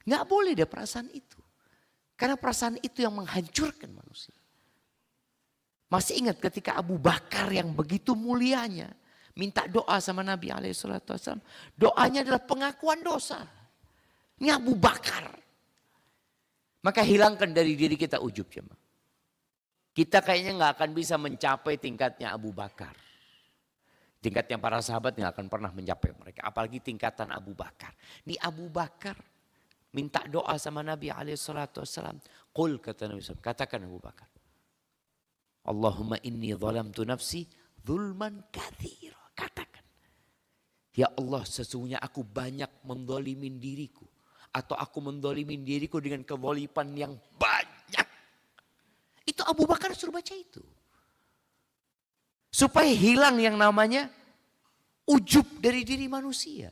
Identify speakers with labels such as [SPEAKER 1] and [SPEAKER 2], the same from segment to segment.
[SPEAKER 1] Nggak boleh ada perasaan itu. Karena perasaan itu yang menghancurkan manusia. Masih ingat ketika Abu Bakar yang begitu mulianya minta doa sama Nabi SAW. Doanya adalah pengakuan dosa. Ini Abu Bakar. Maka hilangkan dari diri kita ujub, jemaah. Kita kayaknya nggak akan bisa mencapai tingkatnya Abu Bakar. Tingkatnya para sahabat nggak akan pernah mencapai mereka. Apalagi tingkatan Abu Bakar. Ini Abu Bakar minta doa sama Nabi SAW. Qul kata Nabi SAW. Katakan Abu Bakar. Allahumma inni zalamtu nafsi zulman katsira. Katakan. Ya Allah, sesungguhnya aku banyak mendolimin diriku. Atau aku mendolimin diriku dengan kezaliman yang banyak. Itu Abu Bakar suruh baca itu. Supaya hilang yang namanya ujub dari diri manusia.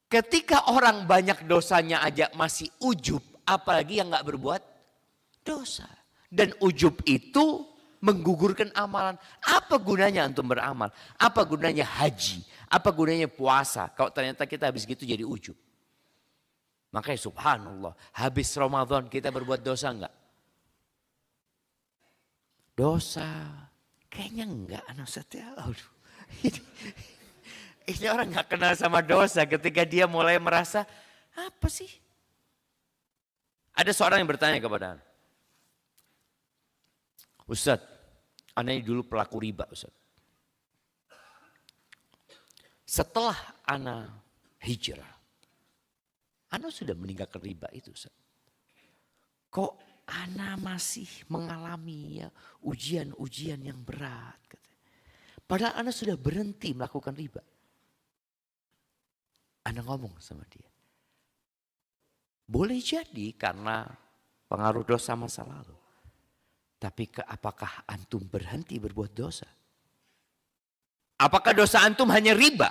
[SPEAKER 1] Ketika orang banyak dosanya aja masih ujub, apalagi yang gak berbuat dosa. Dan ujub itu menggugurkan amalan. Apa gunanya antum beramal? Apa gunanya haji? Apa gunanya puasa? Kalau ternyata kita habis gitu jadi ujub. Makanya subhanallah, habis Ramadan kita berbuat dosa enggak? Dosa. Kayaknya enggak, anak setia. Aduh. Ini orang enggak kenal sama dosa ketika dia mulai merasa, apa sih? Ada seorang yang bertanya kepada anak. Ustaz, anak ini dulu pelaku riba, Ustaz. Setelah anak hijrah, anak sudah meninggalkan riba itu, Ustaz. Kok anak masih mengalami ya ujian-ujian yang berat. Padahal anak sudah berhenti melakukan riba. Anak ngomong sama dia. Boleh jadi karena pengaruh dosa masa lalu. Tapi apakah antum berhenti berbuat dosa? Apakah dosa antum hanya riba?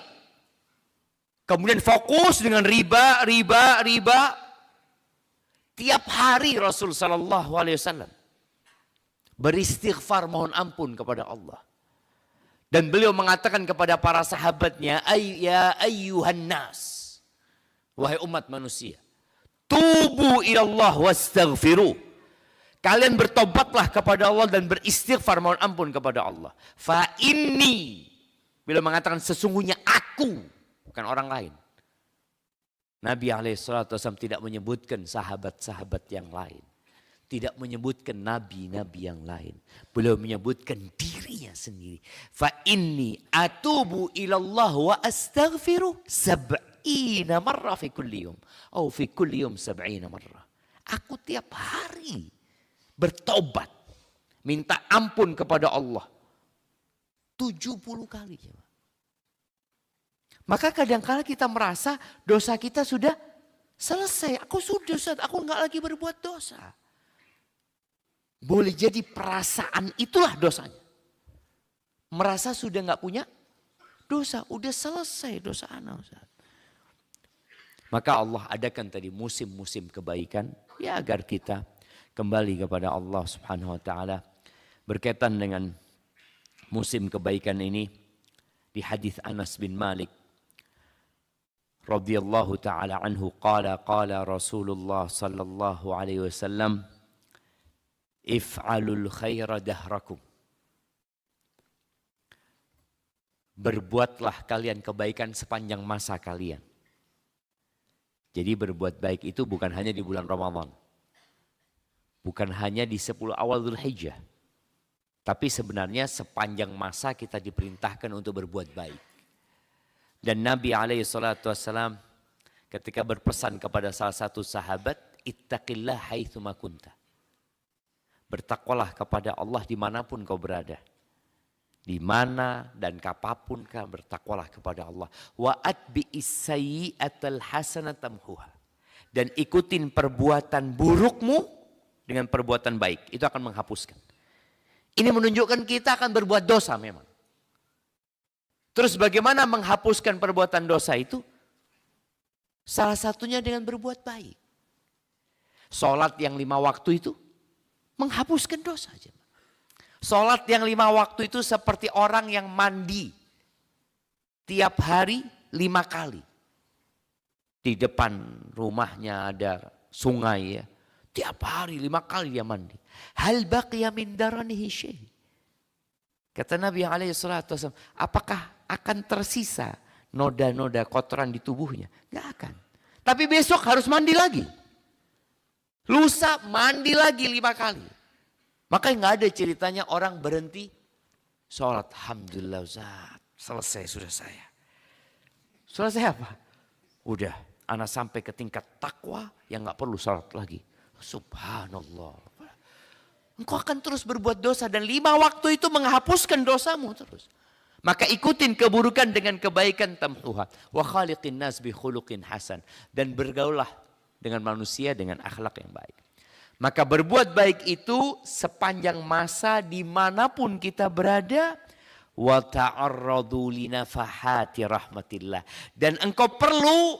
[SPEAKER 1] Kemudian fokus dengan riba. Tiap hari Rasul Sallallahu Alaihi Wasallam beristighfar mohon ampun kepada Allah. Dan beliau mengatakan kepada para sahabatnya, ya ayyuhan nas, wahai umat manusia, tubu ilallah wastaghfiru. Kalian bertobatlah kepada Allah dan beristighfar mohon ampun kepada Allah. Fa inni, beliau mengatakan sesungguhnya aku, bukan orang lain. Nabi SAW tidak menyebutkan sahabat-sahabat yang lain. Tidak menyebutkan nabi-nabi yang lain. Beliau menyebutkan dirinya sendiri. Fa inni atubu ilallah wa astaghfiru sab'ina marra fi kulli yum. Atau fi kulli yum sab'ina marra. Aku tiap hari bertobat. Minta ampun kepada Allah. 70 kali. Maka kadang-kala kita merasa dosa kita sudah selesai. Aku sudah, aku enggak lagi berbuat dosa. Boleh jadi perasaan itulah dosanya. Merasa sudah enggak punya dosa. Udah selesai dosa anak. Maka Allah adakan tadi musim-musim kebaikan. Ya agar kita kembali kepada Allah Subhanahu Wa Taala. Berkaitan dengan musim kebaikan ini. Di hadis Anas bin Malik radhiyallahu ta'ala anhu qala Rasulullah sallallahu alaihi wasallam if'alul khaira dahrakum. Berbuatlah kalian kebaikan sepanjang masa kalian. Jadi berbuat baik itu bukan hanya di bulan Ramadan. Bukan hanya di 10 awal Dzulhijjah. Tapi sebenarnya sepanjang masa kita diperintahkan untuk berbuat baik. Dan Nabi SAW ketika berpesan kepada salah satu sahabat, ittaqillah haitsuma kunta. Bertakwalah kepada Allah dimanapun kau berada. Di mana dan kapapun kau bertakwalah kepada Allah. Wa atbi'is sayyi'atal hasanata tamhuha. Dan ikutin perbuatan burukmu dengan perbuatan baik. Itu akan menghapuskan. Ini menunjukkan kita akan berbuat dosa memang. Terus bagaimana menghapuskan perbuatan dosa itu? Salah satunya dengan berbuat baik. Sholat yang 5 waktu itu menghapuskan dosa. Sholat yang 5 waktu itu seperti orang yang mandi tiap hari 5 kali. Di depan rumahnya ada sungai ya. Tiap hari 5 kali dia mandi. Hal baqiya min daranihi syai'. Kata Nabi SAW, apakah akan tersisa noda-noda kotoran di tubuhnya? Gak akan. Tapi besok harus mandi lagi. Lusa mandi lagi 5 kali. Makanya gak ada ceritanya orang berhenti sholat. Alhamdulillah Ustaz, selesai sudah saya. Selesai apa? Udah, anak sampai ke tingkat takwa yang gak perlu sholat lagi. Subhanallah. Engkau akan terus berbuat dosa dan 5 waktu itu menghapuskan dosamu terus. Maka ikutin keburukan dengan kebaikan tamhuha. Wa khaliqin nas bi khuluqin hasan. Dan bergaulah dengan manusia dengan akhlak yang baik. Maka berbuat baik itu sepanjang masa dimanapun kita berada. Wa ta'arradu li nafahati rahmatillah. Dan engkau perlu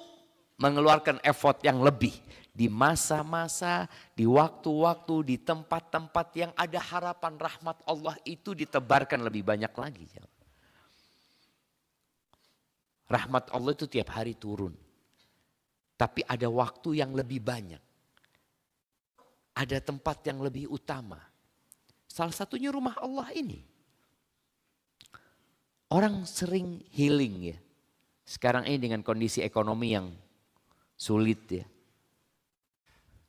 [SPEAKER 1] mengeluarkan effort yang lebih. Di masa-masa, di waktu-waktu, di tempat-tempat yang ada harapan rahmat Allah itu ditebarkan lebih banyak lagi. Rahmat Allah itu tiap hari turun. Tapi ada waktu yang lebih banyak. Ada tempat yang lebih utama. Salah satunya rumah Allah ini. Orang sering healing ya. Sekarang ini dengan kondisi ekonomi yang sulit ya.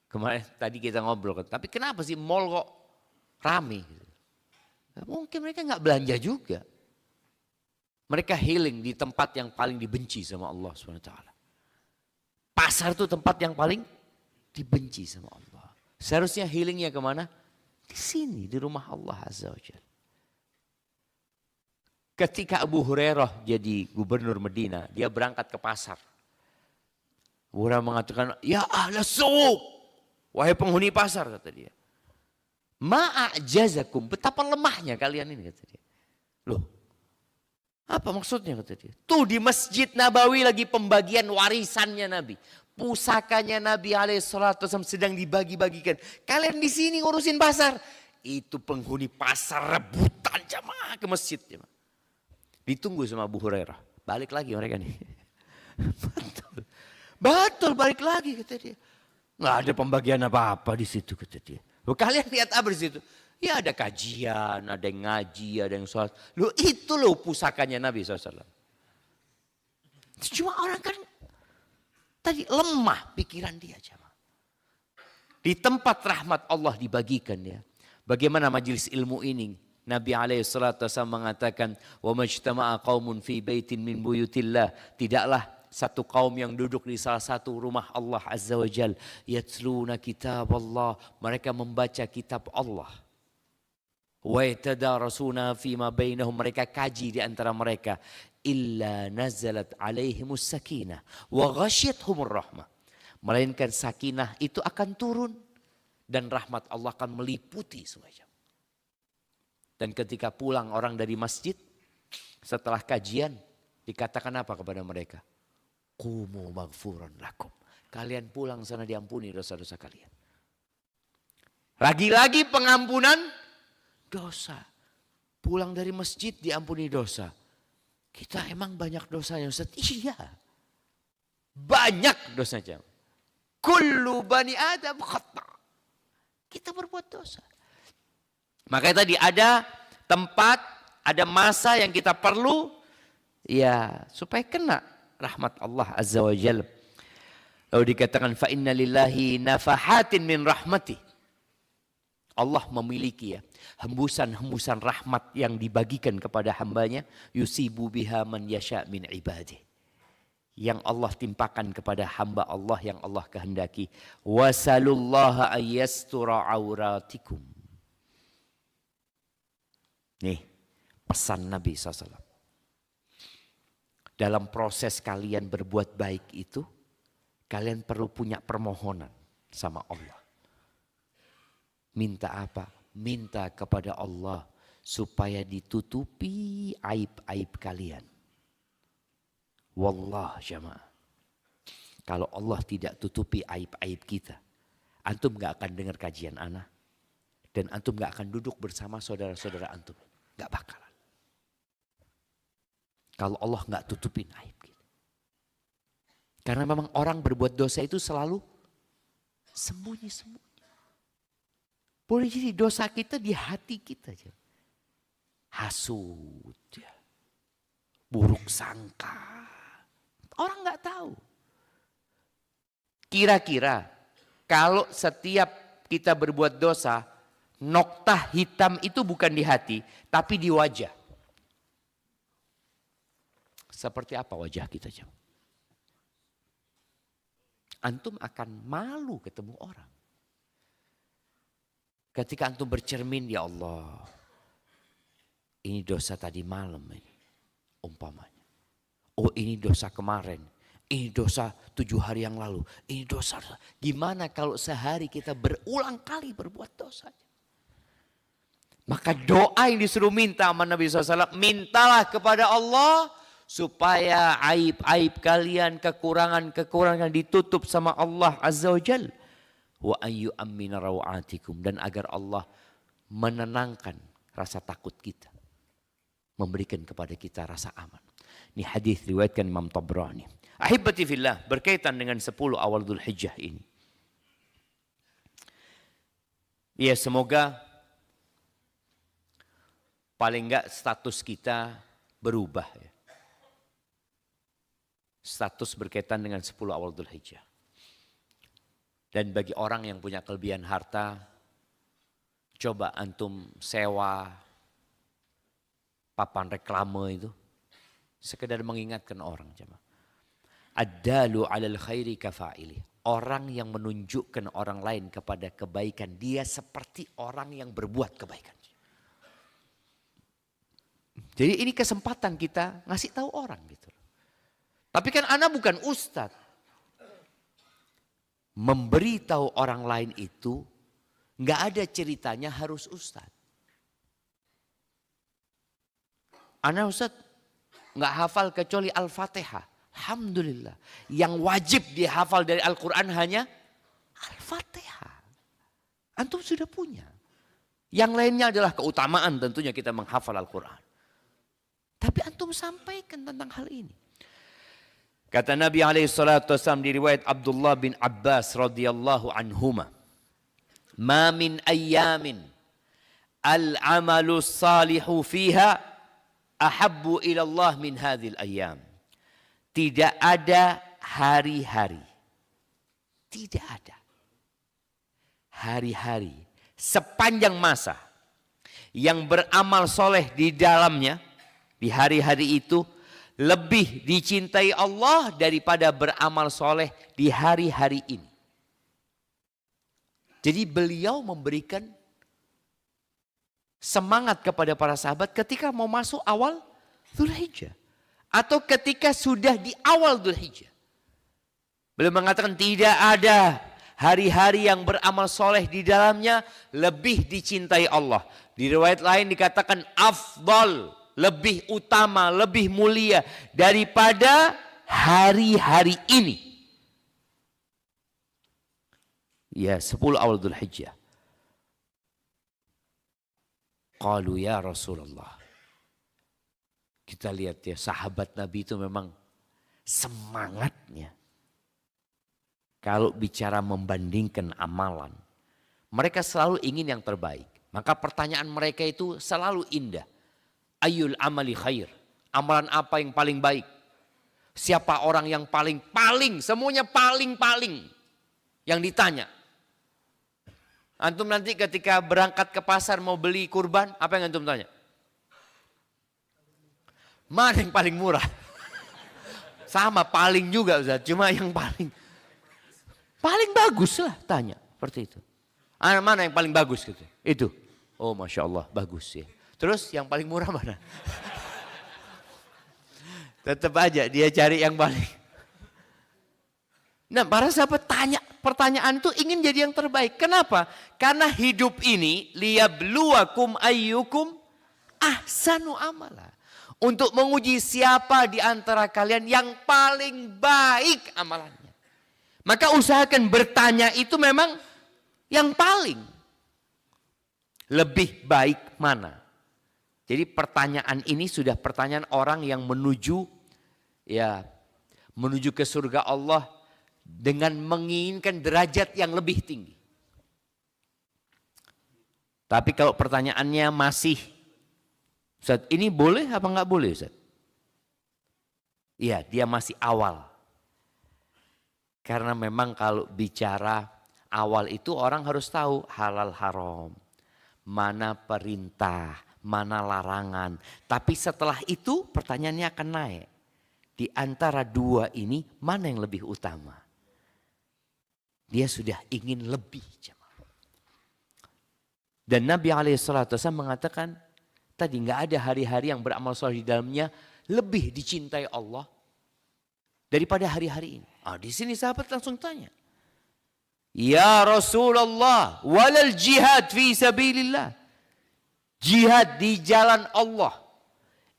[SPEAKER 1] Kemarin tadi kita ngobrol, tapi kenapa sih mall kok rame? Mungkin mereka nggak belanja juga. Mereka healing di tempat yang paling dibenci sama Allah SWT. Pasar itu tempat yang paling dibenci sama Allah. Seharusnya healingnya kemana? Di sini, di rumah Allah Azza wa Jalla. Ketika Abu Hurairah jadi gubernur Medina, dia berangkat ke pasar. Abu Hurairah mengatakan, ya ahla suq. Wahai penghuni pasar, kata dia. Ma'ajazakum, betapa lemahnya kalian ini, kata dia. Loh, apa maksudnya, kata dia. Tuh di Masjid Nabawi lagi pembagian warisannya Nabi. Pusakanya Nabi SAW sedang dibagi-bagikan. Kalian di sini ngurusin pasar. Itu penghuni pasar rebutan jamaah ke masjid. Ditunggu sama Abu Hurairah. Balik lagi mereka nih. Betul, balik lagi, kata dia. Nggak ada pembagian apa-apa di situ, kata dia. Loh, kalian lihat apa di situ? Ya ada kajian, ada yang ngaji, ada yang sholat. Loh itu loh pusakanya Nabi SAW. Cuma orang kan tadi lemah pikiran dia. Di tempat rahmat Allah dibagikan ya. Bagaimana majelis ilmu ini? Nabi SAW mengatakan, wa majtama'a qaumun fi baitin min buyutillah. Tidaklah satu kaum yang duduk di salah satu rumah Allah Azza wa Jal. Yatluna kitab Allah. Mereka membaca kitab Allah. Wa yatadarasuna fima bainahum. Mereka kaji di antara mereka. Illa nazalat alaihimus sakinah. Wa ghasyiyathumur rahmah. Melainkan sakinah itu akan turun. Dan rahmat Allah akan meliputi semuanya. Dan ketika pulang orang dari masjid. Setelah kajian. Dikatakan apa kepada mereka? Qumu maghfuran lakum. Kalian pulang sana diampuni dosa-dosa kalian. Lagi-lagi pengampunan dosa. Pulang dari masjid diampuni dosa. Kita emang banyak dosanya Ustaz? Iya. Banyak dosanya. Kullu bani Adam khata. Kita berbuat dosa. Makanya tadi ada tempat, ada masa yang kita perlu ya supaya kena rahmat Allah Azza wa Jalla. Lalu dikatakan fa inna lillahi nafahatin min rahmati. Allah memiliki ya hembusan-hembusan rahmat yang dibagikan kepada hambanya. Yusibu biha man yasha min ibadih. Yang Allah timpakan kepada hamba Allah yang Allah kehendaki. Wasalullaha ayyastura auratikum. Nih pesan Nabi SAW. Dalam proses kalian berbuat baik itu, kalian perlu punya permohonan sama Allah. Minta apa? Minta kepada Allah supaya ditutupi aib-aib kalian. Wallah jamaah. Kalau Allah tidak tutupi aib-aib kita, antum gak akan dengar kajian ana. Dan antum gak akan duduk bersama saudara-saudara antum. Gak bakalan. Kalau Allah nggak tutupin aib kita. Karena memang orang berbuat dosa itu selalu sembunyi-sembunyi. Boleh jadi dosa kita di hati kita aja. Hasut, ya. Buruk sangka. Orang nggak tahu. Kira-kira kalau setiap kita berbuat dosa, noktah hitam itu bukan di hati, tapi di wajah. Seperti apa wajah kita, jemaah? Antum akan malu ketemu orang. Ketika antum bercermin, ya Allah, ini dosa tadi malam ini, umpamanya. Oh, ini dosa kemarin, ini dosa 7 hari yang lalu, ini dosa. Gimana kalau sehari kita berulang kali berbuat dosa? Maka doa yang disuruh minta sama Nabi SAW, mintalah kepada Allah supaya aib-aib kalian, kekurangan-kekurangan ditutup sama Allah Azza wa Jalla. Wa ayyu ammina rawatikum, dan agar Allah menenangkan rasa takut kita, memberikan kepada kita rasa aman. Ini hadis riwayatkan Imam Tabrani. Ahibati fillah, berkaitan dengan 10 awal Dzulhijjah ini. Ya, semoga paling enggak status kita berubah ya. Status berkaitan dengan 10 awal Dzulhijjah. Dan bagi orang yang punya kelebihan harta, coba antum sewa papan reklame itu. Sekedar mengingatkan orang, jemaah. Ad-dalu 'alal khairi kafa'ili. Orang yang menunjukkan orang lain kepada kebaikan, dia seperti orang yang berbuat kebaikan. Jadi ini kesempatan kita ngasih tahu orang gitu. Tapi kan ana bukan ustadz. Memberitahu orang lain itu nggak ada ceritanya harus ustadz. Ana ustadz nggak hafal kecuali Al-Fatihah. Alhamdulillah. Yang wajib dihafal dari Al-Quran hanya Al-Fatihah. Antum sudah punya. Yang lainnya adalah keutamaan tentunya kita menghafal Al-Quran. Tapi antum sampaikan tentang hal ini. Kata Nabi SAW di riwayat Abdullah bin Abbas radhiyallahu anhuma, "Ma min ayyamin al-amalu salihu fiha ahabbu ila Allah min hadhil ayyam." Tidak ada hari-hari, tidak ada hari-hari sepanjang masa yang beramal soleh di dalamnya, di hari-hari itu lebih dicintai Allah daripada beramal soleh di hari-hari ini. Jadi beliau memberikan semangat kepada para sahabat ketika mau masuk awal Dzulhijjah. Atau ketika sudah di awal Dzulhijjah. Beliau mengatakan tidak ada hari-hari yang beramal soleh di dalamnya lebih dicintai Allah. Di riwayat lain dikatakan afdal, lebih utama, lebih mulia daripada hari-hari ini. Ya, 10 awal Dzulhijjah. Qalu ya Rasulullah. Kita lihat ya, sahabat Nabi itu memang semangatnya. Kalau bicara membandingkan amalan, mereka selalu ingin yang terbaik. Maka pertanyaan mereka itu selalu indah. Ayyul amali khair. Amalan apa yang paling baik? Siapa orang yang paling, semuanya paling yang ditanya. Antum nanti ketika berangkat ke pasar mau beli kurban, apa yang antum tanya? Mana yang paling murah? Sama paling juga Ustaz, cuma yang paling bagus lah tanya seperti itu. Mana yang paling bagus gitu? Itu. Oh Masya Allah bagus ya. Terus yang paling murah mana? Tetap aja dia cari yang paling. Nah para sahabat tanya pertanyaan itu ingin jadi yang terbaik. Kenapa? Karena hidup ini liyabluwakum ayyukum ahsanu amala. Untuk menguji siapa di antara kalian yang paling baik amalannya. Maka usahakan bertanya itu memang yang paling. Lebih baik mana? Jadi pertanyaan ini sudah pertanyaan orang yang menuju ya menuju ke surga Allah dengan menginginkan derajat yang lebih tinggi. Tapi kalau pertanyaannya masih, Ustaz, ini boleh apa enggak boleh, Ustaz? Iya, dia masih awal. Karena memang kalau bicara awal itu orang harus tahu halal haram. Mana perintah, mana larangan. Tapi setelah itu pertanyaannya akan naik. Di antara dua ini mana yang lebih utama? Dia sudah ingin lebih. Dan Nabi SAW mengatakan tadi nggak ada hari-hari yang beramal soleh di dalamnya lebih dicintai Allah daripada hari-hari ini. Di sini sahabat langsung tanya, ya Rasulullah, walal jihad fi sabilillah. Jihad di jalan Allah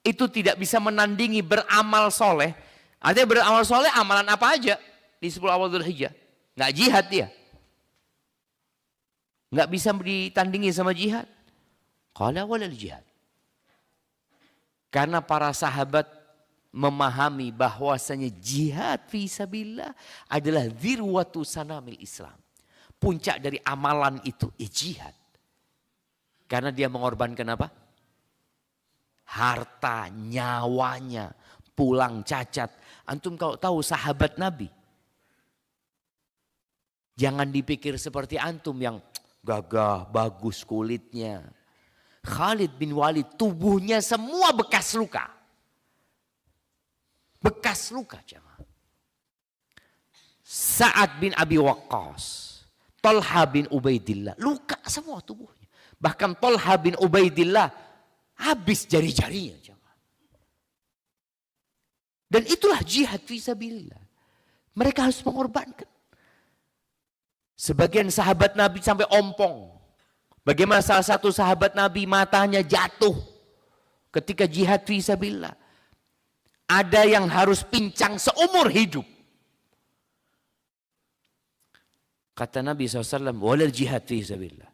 [SPEAKER 1] itu tidak bisa menandingi beramal soleh. Artinya beramal soleh amalan apa aja di 10 awal Dzulhijjah. Nggak jihad dia. Nggak bisa ditandingi sama jihad. Qala walal jihad. Karena para sahabat memahami bahwasanya jihad fi sabilillah adalah dzirwatu sanamil Islam. Puncak dari amalan itu jihad. Karena dia mengorbankan apa? Harta, nyawanya, pulang cacat. Antum kalau tahu sahabat Nabi, jangan dipikir seperti antum yang gagah, bagus kulitnya. Khalid bin Walid tubuhnya semua bekas luka. Bekas luka jemaah. Sa'ad bin Abi Waqqas, Talha bin Ubaidillah, luka semua tubuhnya. Bahkan Talha bin Ubaidillah habis jari-jarinya jemaah. Dan itulah jihad fisabilillah. Mereka harus mengorbankan. Sebagian sahabat Nabi sampai ompong. Bagaimana salah satu sahabat Nabi matanya jatuh ketika jihad fisabilillah. Ada yang harus pincang seumur hidup. Kata Nabi SAW, walal jihad fisabilillah.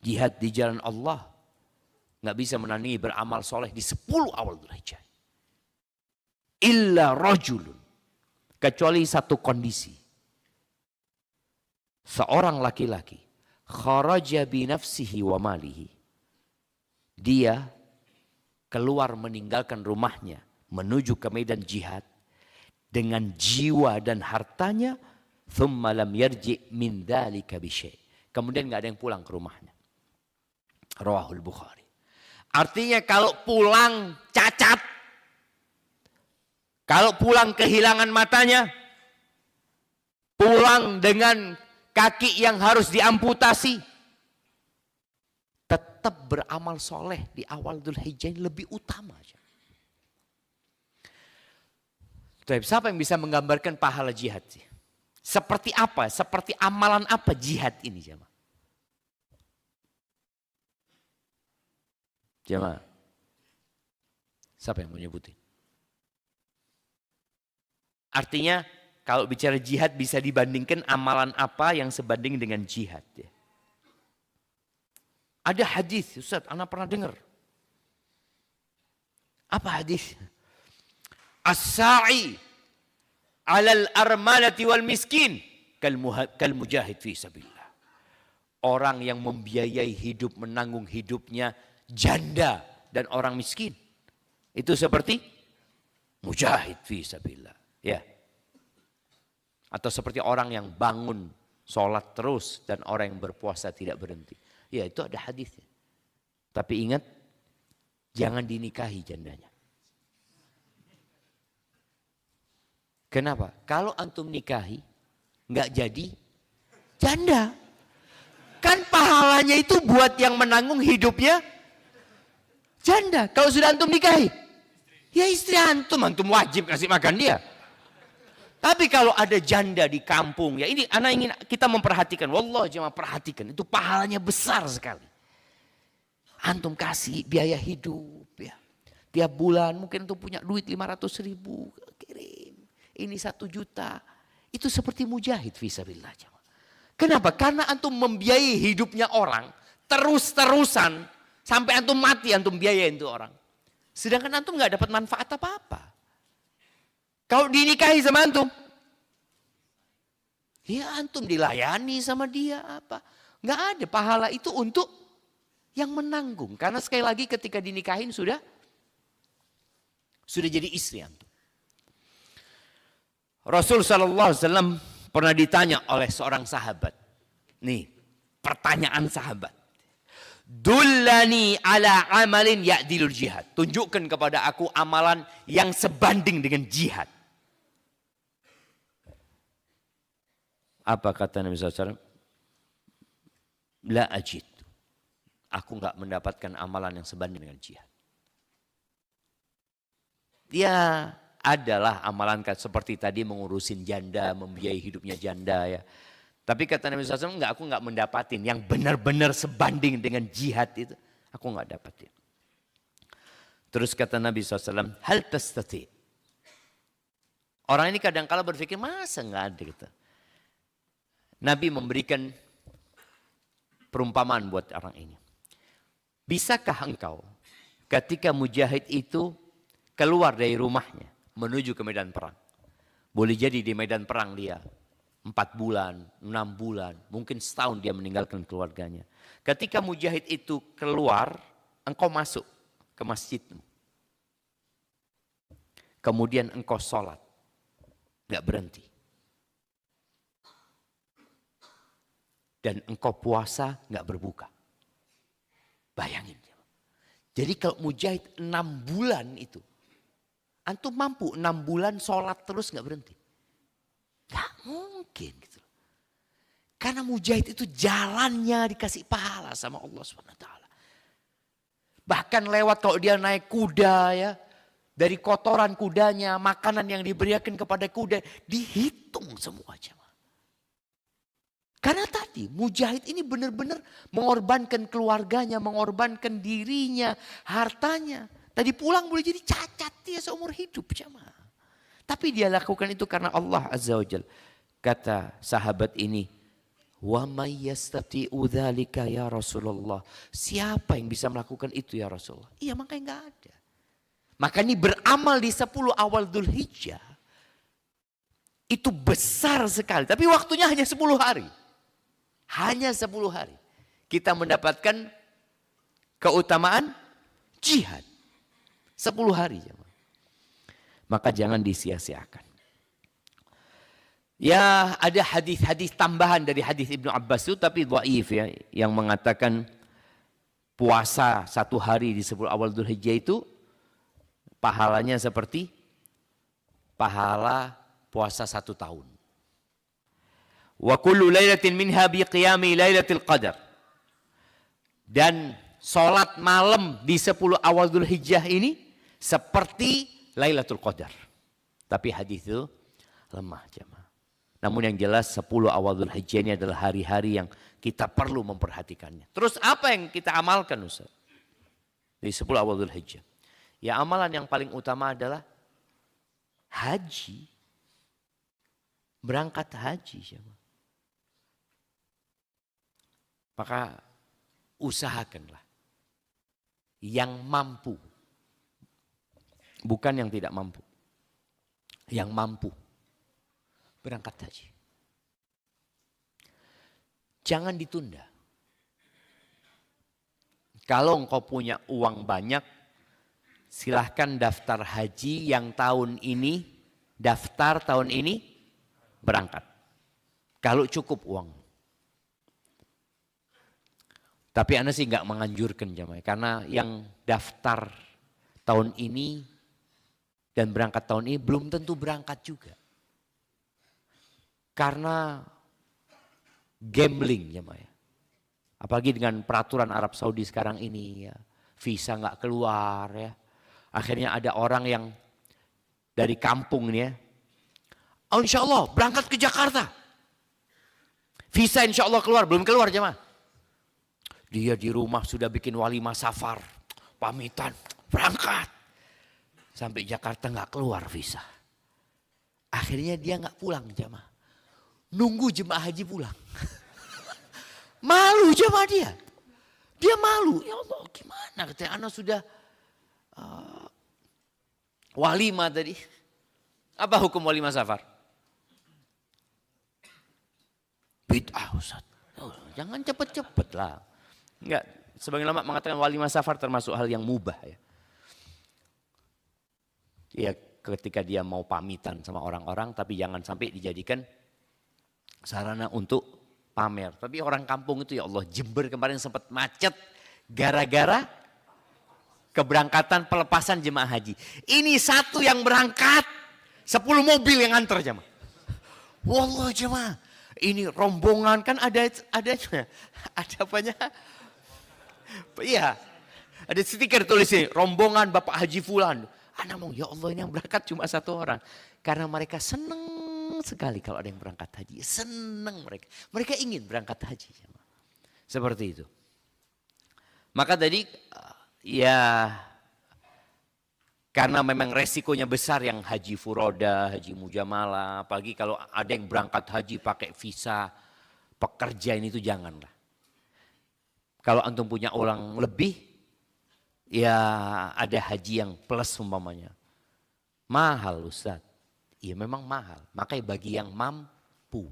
[SPEAKER 1] Jihad di jalan Allah nggak bisa menandingi beramal soleh di 10 awal Dzulhijjah. Illa rajulun. Kecuali satu kondisi. Seorang laki-laki kharaja bi nafsihi wa malihi. Dia keluar meninggalkan rumahnya menuju ke medan jihad dengan jiwa dan hartanya, thumma lam yarji min dzalika bi syai'. Kemudian enggak ada yang pulang ke rumahnya. Rawahul Bukhari. Artinya kalau pulang cacat, kalau pulang kehilangan matanya, pulang dengan kaki yang harus diamputasi, tetap beramal soleh di awal Dzulhijjah lebih utama. Tapi siapa yang bisa menggambarkan pahala jihad sih? Seperti apa? Seperti amalan apa jihad ini jemaah? Jemaah, siapa yang mau nyebutin? Artinya kalau bicara jihad bisa dibandingkan amalan apa yang sebanding dengan jihad. Ya. Ada hadis, Ustaz, anak pernah dengar. Apa hadis? As-sa'i 'alal armalati wal miskin kal mujahid fi sabilillah. Orang yang membiayai hidup, menanggung hidupnya janda dan orang miskin. Itu seperti mujahid fi sabilillah. Ya. Atau seperti orang yang bangun sholat terus dan orang yang berpuasa tidak berhenti. Ya, itu ada hadisnya. Tapi ingat, jangan dinikahi jandanya. Kenapa? Kalau antum nikahi, nggak jadi janda. Kan pahalanya itu buat yang menanggung hidupnya janda. Kalau sudah antum nikahi, ya istri antum wajib kasih makan dia. Tapi kalau ada janda di kampung, ya ini anak ingin kita memperhatikan. Wallah jemaah perhatikan, itu pahalanya besar sekali. Antum kasih biaya hidup ya. Tiap bulan mungkin antum punya duit 500.000, kirim. Ini 1 juta. Itu seperti mujahid fisabilillah jemaah. Kenapa? Karena antum membiayai hidupnya orang terus-terusan sampai antum mati antum biayain itu orang. Sedangkan antum nggak dapat manfaat apa-apa. Kalau dinikahi sama antum, ya antum dilayani sama dia apa. Nggak ada, pahala itu untuk yang menanggung. Karena sekali lagi ketika dinikahin sudah jadi istri antum. Rasul SAW pernah ditanya oleh seorang sahabat. Nih, pertanyaan sahabat. Dullani ala amalin ya'dilul jihad. Tunjukkan kepada aku amalan yang sebanding dengan jihad. Apa kata Nabi SAW? La ajid. Aku enggak mendapatkan amalan yang sebanding dengan jihad. Ya adalah amalan seperti tadi mengurusin janda, membiayai hidupnya janda ya. Tapi kata Nabi SAW, aku enggak mendapatin yang benar-benar sebanding dengan jihad itu. Aku enggak dapatin. Terus kata Nabi SAW, hal tastati. Orang ini kadang-kala berpikir, masa enggak ada gitu. Nabi memberikan perumpamaan buat orang ini. Bisakah engkau ketika mujahid itu keluar dari rumahnya menuju ke medan perang. Boleh jadi di medan perang dia 4 bulan, 6 bulan, mungkin setahun dia meninggalkan keluarganya. Ketika mujahid itu keluar, engkau masuk ke masjidmu. Kemudian engkau sholat, gak berhenti. Dan engkau puasa gak berbuka. Bayangin. Jadi kalau mujahid 6 bulan itu, antum mampu 6 bulan sholat terus gak berhenti? Gak mungkin gitu. Karena mujahid itu jalannya dikasih pahala sama Allah SWT. Bahkan lewat kalau dia naik kuda ya, dari kotoran kudanya, makanan yang diberikan kepada kuda, dihitung semua jemaah. Karena tadi mujahid ini benar-benar mengorbankan keluarganya, mengorbankan dirinya, hartanya. Tadi pulang boleh jadi cacat dia seumur hidup jemaah. Tapi dia lakukan itu karena Allah Azza wa Jalla. Kata sahabat ini, wa may yastati'u dzalika ya Rasulullah. Siapa yang bisa melakukan itu ya Rasulullah? Iya, makanya enggak ada. Maka ini beramal di 10 awal Dzulhijjah. Itu besar sekali, tapi waktunya hanya 10 hari. Hanya 10 hari. Kita mendapatkan keutamaan jihad. 10 hari. Maka jangan disia-siakan. Ya ada hadis-hadis tambahan dari hadis Ibnu Abbas itu tapi dhaif ya. Yang mengatakan puasa 1 hari di 10 awal Dzulhijjah itu pahalanya seperti pahala puasa 1 tahun. Wa kullu lailatin minha bi qiyami lailatul qadar. Dan salat malam di 10 awal Dzulhijjah ini seperti Lailatul Qadar. Tapi hadis itu lemah jemaah. Namun yang jelas 10 awal Dzulhijjah ini adalah hari-hari yang kita perlu memperhatikannya. Terus apa yang kita amalkan Ustaz? Di 10 awal Dzulhijjah. Ya amalan yang paling utama adalah haji. Berangkat haji jemaah. Maka usahakanlah yang mampu, bukan yang tidak mampu, yang mampu berangkat haji. Jangan ditunda. Kalau engkau punya uang banyak, silahkan daftar haji yang tahun ini, daftar tahun ini berangkat. Kalau cukup uang. Tapi Anda sih nggak menganjurkan jemaah karena yang daftar tahun ini dan berangkat tahun ini belum tentu berangkat juga. Karena gambling jemaah. Apalagi dengan peraturan Arab Saudi sekarang ini ya, visa nggak keluar ya. Akhirnya ada orang yang dari kampung nih ya. Oh, insya Allah berangkat ke Jakarta. Visa insya Allah keluar, belum keluar jemaah. Dia di rumah sudah bikin walimah safar, pamitan, berangkat. Sampai Jakarta nggak keluar visa. Akhirnya dia nggak pulang jemaah. Nunggu jemaah haji pulang. Malu jemaah dia. Dia malu. Ya Allah gimana katanya anak sudah walimah tadi. Apa hukum walimah safar? Bid'ah Ustaz. Oh, jangan cepet-cepet lah. Enggak, sebagian ulama mengatakan walimah safar termasuk hal yang mubah ya. Ya ketika dia mau pamitan sama orang-orang tapi jangan sampai dijadikan sarana untuk pamer. Tapi orang kampung itu ya Allah, Jember kemarin sempat macet gara-gara keberangkatan pelepasan jemaah haji. Ini satu yang berangkat, 10 mobil yang antar jemaah. Wallah jemaah, ini rombongan kan ada apanya? Iya, ada stiker tulisnya rombongan Bapak Haji Fulan. Anak mau ya Allah ini yang berangkat cuma 1 orang. Karena mereka senang sekali kalau ada yang berangkat haji. Senang mereka. Mereka ingin berangkat haji. Seperti itu. Maka tadi ya karena memang resikonya besar yang haji furoda, haji mujamalah. Apalagi kalau ada yang berangkat haji pakai visa pekerja ini tuh janganlah. Kalau antum punya uang lebih, ya ada haji yang plus umpamanya. Mahal Ustaz. Iya memang mahal. Makanya bagi yang mampu.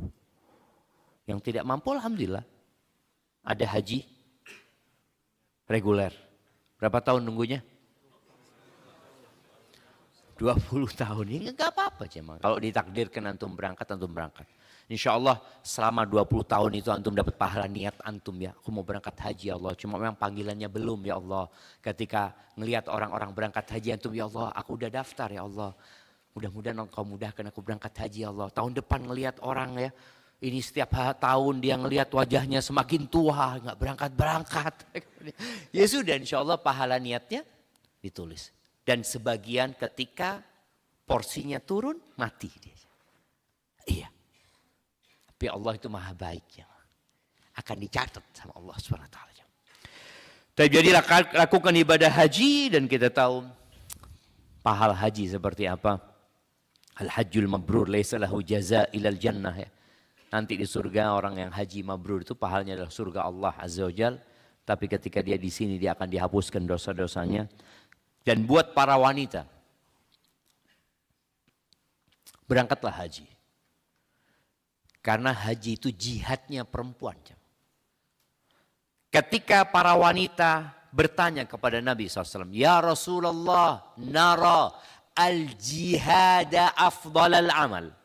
[SPEAKER 1] Yang tidak mampu alhamdulillah. Ada haji reguler. Berapa tahun nunggunya? 20 tahun. Ya enggak apa-apa cuma. Kalau ditakdirkan antum berangkat, antum berangkat. Insya Allah selama 20 tahun itu antum dapat pahala niat antum ya. Aku mau berangkat haji ya Allah. Cuma memang panggilannya belum ya Allah. Ketika ngelihat orang-orang berangkat haji antum ya Allah. Aku udah daftar ya Allah. Mudah-mudahan engkau mudahkan aku berangkat haji ya Allah. Tahun depan ngelihat orang ya. Ini setiap tahun dia ngelihat wajahnya semakin tua. Nggak berangkat-berangkat. Ya sudah insya Allah pahala niatnya ditulis. Dan sebagian ketika porsinya turun mati dia. Iya. Tapi Allah itu maha baik ya. Akan dicatat sama Allah SWT. Tapi jadi lakukan ibadah haji dan kita tahu pahala haji seperti apa. Al-hajjul mabrur laisa lahu jaza ilal jannah ya. Nanti di surga orang yang haji mabrur itu pahalanya adalah surga Allah Azza wa Jal. Tapi ketika dia di sini dia akan dihapuskan dosa-dosanya. Dan buat para wanita, berangkatlah haji. Karena haji itu jihadnya perempuan. Ketika para wanita bertanya kepada Nabi SAW, Ya Rasulullah, nara al-jihada afdal al-amal.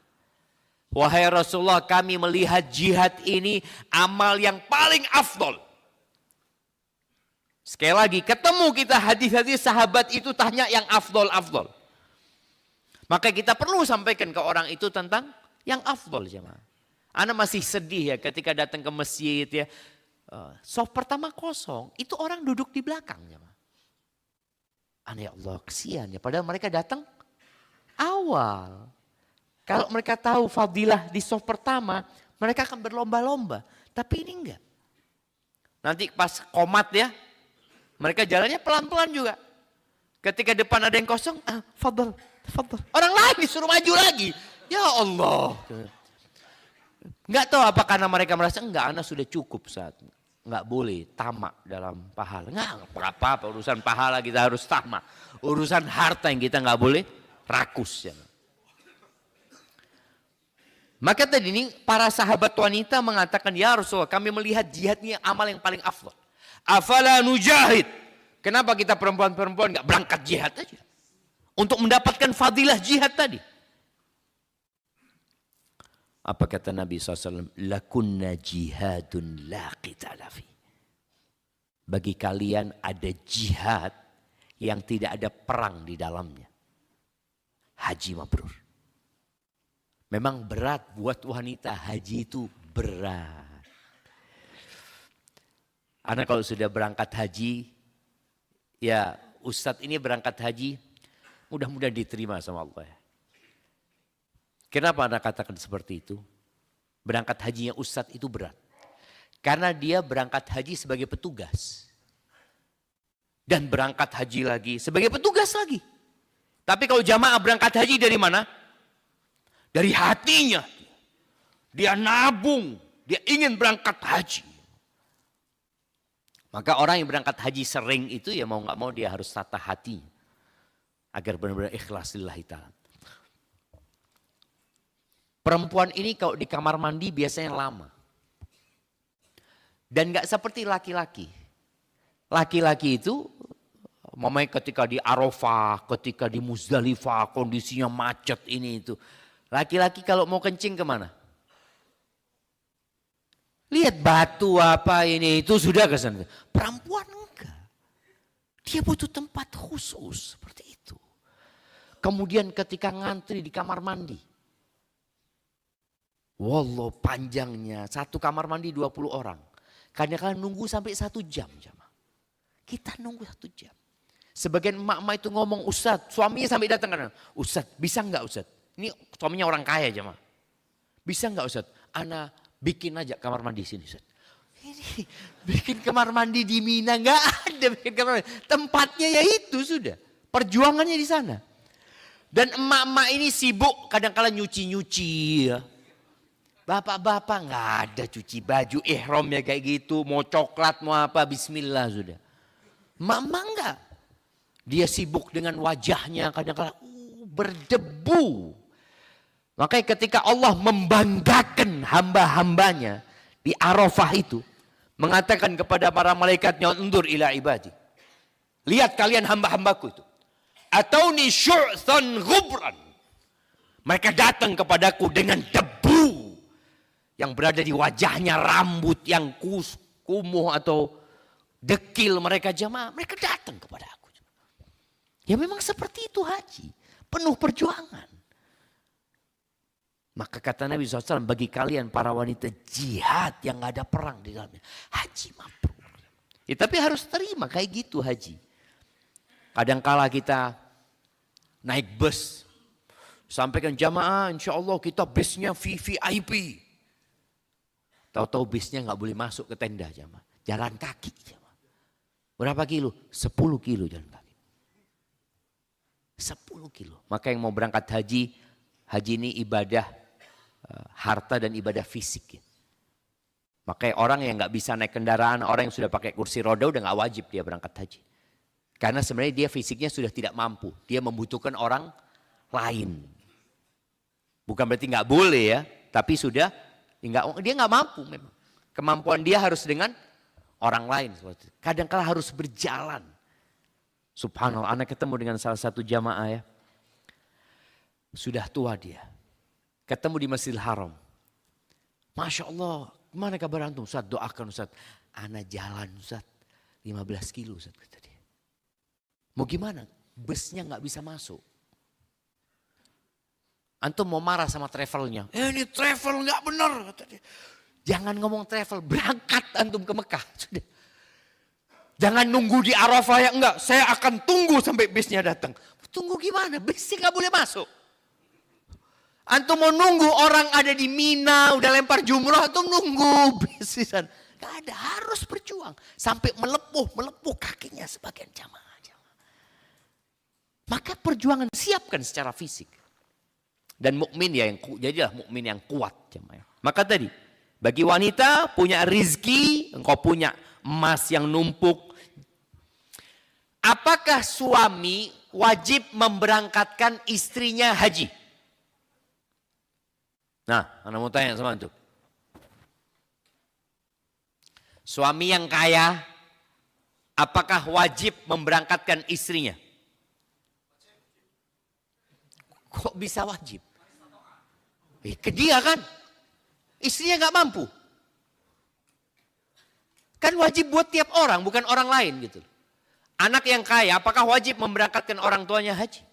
[SPEAKER 1] Wahai Rasulullah, kami melihat jihad ini amal yang paling afdal. Sekali lagi, ketemu kita hadis-hadis sahabat itu tanya yang afdal-afdal. Maka kita perlu sampaikan ke orang itu tentang yang afdal jemaah. Ana masih sedih ya ketika datang ke masjid ya. Soft pertama kosong, itu orang duduk di belakang jemaah. Ana ya Allah kesian ya, padahal mereka datang awal. Kalau mereka tahu fadilah di soft pertama, mereka akan berlomba-lomba. Tapi ini enggak. Nanti pas komat ya, mereka jalannya pelan-pelan juga. Ketika depan ada yang kosong, fadal, fadal. Orang lain disuruh maju lagi. Ya Allah. Enggak tahu apa karena mereka merasa enggak, anak sudah cukup saat. Enggak boleh tamak dalam pahala. Enggak apa-apa urusan pahala kita harus tamak. Urusan harta yang kita enggak boleh rakus ya. Maka tadi ini para sahabat wanita mengatakan, ya Rasulullah kami melihat jihadnya amal yang paling afdal. Afala nujahid. Kenapa kita perempuan-perempuan enggak berangkat jihad aja? Untuk mendapatkan fadilah jihad tadi. Apa kata Nabi SAW? Lakunna jihadun la qitala fi. Bagi kalian ada jihad yang tidak ada perang di dalamnya. Haji mabrur. Memang berat buat wanita, haji itu berat. Anak kalau sudah berangkat haji, ya Ustadz ini berangkat haji, mudah-mudahan diterima sama Allah. Kenapa anak katakan seperti itu? Berangkat hajinya Ustadz itu berat. Karena dia berangkat haji sebagai petugas. Dan berangkat haji lagi sebagai petugas lagi. Tapi kalau jamaah berangkat haji dari mana? Dari hatinya. Dia nabung. Dia ingin berangkat haji. Maka orang yang berangkat haji sering itu ya mau gak mau dia harus tata hatinya. Agar benar-benar ikhlas lillahi ta'ala. Perempuan ini kalau di kamar mandi biasanya lama. Dan gak seperti laki-laki. Laki-laki itu, mamanya ketika di Arafah, ketika di Muzdalifah, kondisinya macet ini itu. Laki-laki kalau mau kencing kemana? Lihat batu apa ini itu sudah ke sana. Perempuan enggak. Dia butuh tempat khusus seperti itu. Kemudian ketika ngantri di kamar mandi. Wallah panjangnya. Satu kamar mandi 20 orang. Kadang-kadang nunggu sampai 1 jam. Kita nunggu 1 jam. Sebagian emak-emak itu ngomong, Ustadz, suaminya sampai datang kan. Ustadz, bisa enggak Ustadz? Ini suaminya orang kaya jemaah. Bisa enggak Ustadz? Ana bikin aja kamar mandi sini Ustadz. Ini bikin kamar mandi di Mina enggak ada bikin kamar mandi. Tempatnya ya itu sudah. Perjuangannya di sana. Dan emak-emak ini sibuk kadang-kala nyuci-nyuci ya. Bapak-bapak nggak ada cuci baju ihramnya kayak gitu. Mau coklat mau apa bismillah sudah. Mama enggak. Dia sibuk dengan wajahnya kadang-kala berdebu. Makanya ketika Allah membanggakan hamba-hambanya di Arafah itu. Mengatakan kepada para malaikatnya, undur ila ibadi. Lihat kalian hamba-hambaku itu. Atauni syu'than ghubran. Mereka datang kepadaku dengan debu. Yang berada di wajahnya, rambut yang kumuh atau dekil mereka jemaah. Mereka datang kepada aku. Ya memang seperti itu haji. Penuh perjuangan. Maka kata Nabi SAW, bagi kalian para wanita jihad yang gak ada perang di dalamnya. Haji mampu. Ya, tapi harus terima kayak gitu haji. Kadangkala kita naik bus. Sampaikan jamaah insya Allah kita busnya VVIP. Tahu-tahu busnya gak boleh masuk ke tenda jamaah. Jalan kaki jamaah. Berapa kilo? 10 kilo jalan kaki. 10 kilo. Maka yang mau berangkat haji ini ibadah harta dan ibadah fisik. Ya. Makanya orang yang nggak bisa naik kendaraan, orang yang sudah pakai kursi roda udah nggak wajib dia berangkat haji. Karena sebenarnya dia fisiknya sudah tidak mampu. Dia membutuhkan orang lain. Bukan berarti nggak boleh ya, tapi sudah dia nggak mampu memang. Kemampuan dia harus dengan orang lain. Kadang-kala harus berjalan. Subhanallah, anak ketemu dengan salah satu jamaah ya. Sudah tua dia. Ketemu di Masjidil Haram. Masya Allah, mana kabar antum? Ustaz, doakan Ustaz. Anak jalan Ustaz, 15 kilo Ustaz kata dia. Mau gimana? Busnya gak bisa masuk. Antum mau marah sama travelnya. Ini travel gak benar kata dia. Jangan ngomong travel, berangkat antum ke Mekah. Sudah. Jangan nunggu di Arafah ya enggak. Saya akan tunggu sampai busnya datang. Tunggu gimana? Busnya gak boleh masuk. Antum mau nunggu orang ada di Mina, udah lempar jumrah, antum nunggu bisisan. Gak ada, harus berjuang. Sampai melepuh kakinya sebagian jamaah. Maka perjuangan siapkan secara fisik. Dan mukmin ya, jadilah mukmin yang kuat. Jamaah. Maka tadi, bagi wanita punya rizki, engkau punya emas yang numpuk. Apakah suami wajib memberangkatkan istrinya haji? Nah, anak mau tanya sama antum. Suami yang kaya, apakah wajib memberangkatkan istrinya? Kok bisa wajib? Ke dia kan, istrinya nggak mampu. Kan wajib buat tiap orang, bukan orang lain gitu. Anak yang kaya, apakah wajib memberangkatkan orang tuanya haji?